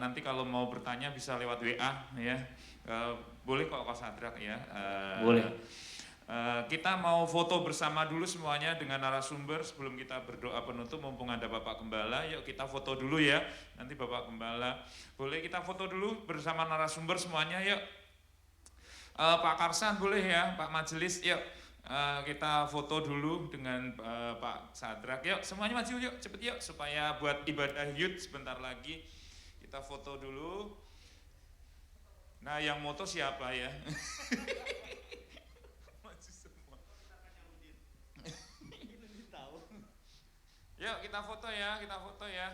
nanti kalau mau bertanya bisa lewat WA ya. Boleh kok Pak Sadrak ya. Boleh. Kita mau foto bersama dulu semuanya dengan narasumber sebelum kita berdoa penutup, mumpung ada Bapak Gembala. Yuk kita foto dulu ya. Nanti Bapak Gembala, boleh kita foto dulu bersama narasumber semuanya yuk. Pak Karsan boleh ya, Pak Majelis yuk. Kita foto dulu dengan Pak Sadrak. Yuk semuanya maju yuk, cepet yuk, supaya buat ibadah youth sebentar lagi. Kita foto dulu. Nah yang moto siapa ya? Maju semua. Yuk kita foto ya, kita foto ya.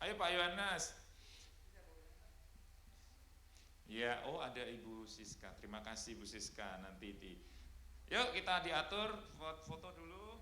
Ayo Pak Yohanes. Ya, oh ada Ibu Siska. Terima kasih Bu Siska. Nanti di. Yuk kita diatur foto dulu.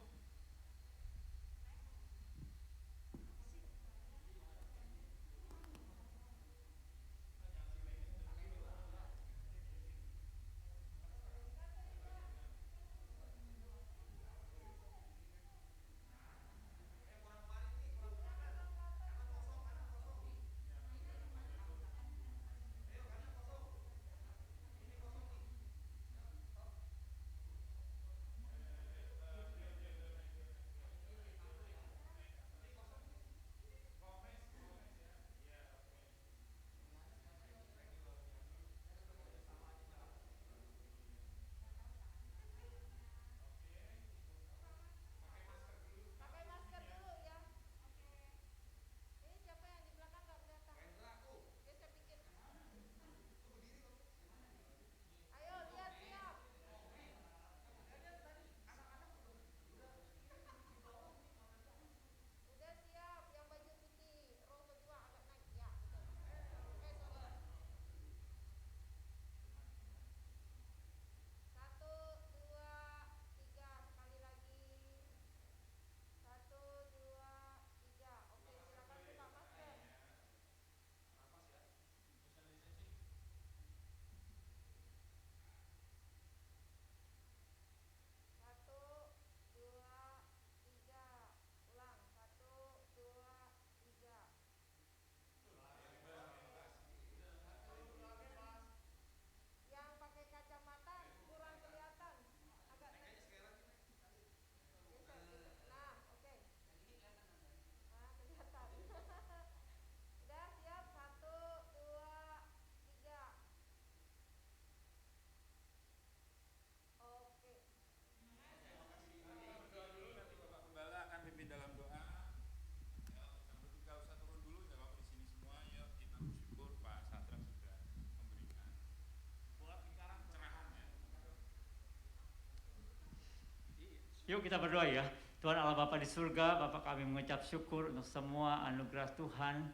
Yuk kita berdoa ya. Tuhan Allah Bapa di surga, Bapa kami mengucap syukur untuk semua anugerah Tuhan,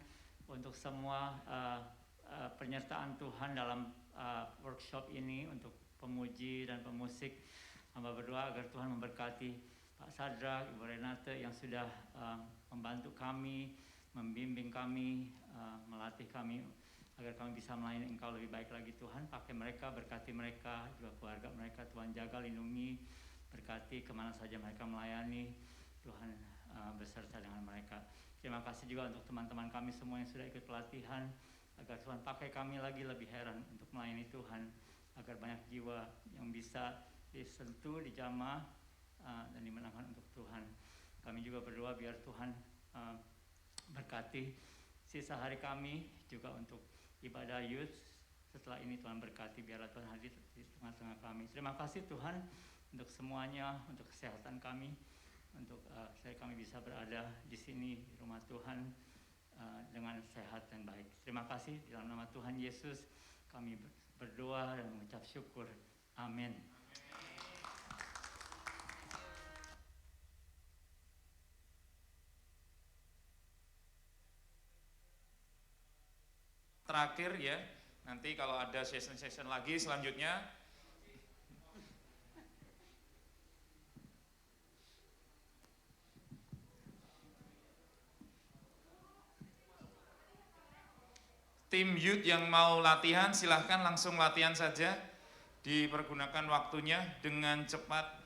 untuk semua penyertaan Tuhan dalam workshop ini, untuk pemuji dan pemusik. Hamba berdoa agar Tuhan memberkati Pak Sadrak, Ibu Renate yang sudah membantu kami, membimbing kami, melatih kami agar kami bisa melayani Engkau lebih baik lagi Tuhan. Pakai mereka, berkati mereka, juga keluarga mereka. Tuhan jaga, lindungi, berkati kemana saja mereka melayani. Tuhan beserta dengan mereka. Terima kasih juga untuk teman-teman kami semua yang sudah ikut pelatihan, agar Tuhan pakai kami lagi lebih heran untuk melayani Tuhan, agar banyak jiwa yang bisa disentuh, dijamah, dan dimenangkan untuk Tuhan. Kami juga berdoa biar Tuhan berkati sisa hari kami juga untuk ibadah youth. Setelah ini Tuhan berkati, biarlah Tuhan hadir di tengah-tengah kami. Terima kasih Tuhan untuk semuanya, untuk kesehatan kami, untuk kami bisa berada di sini di rumah Tuhan dengan sehat dan baik. Terima kasih, di dalam nama Tuhan Yesus kami berdoa dan mengucap syukur. Amin. Terakhir ya, nanti kalau ada session-session lagi selanjutnya, tim youth yang mau latihan silahkan langsung latihan saja, dipergunakan waktunya dengan cepat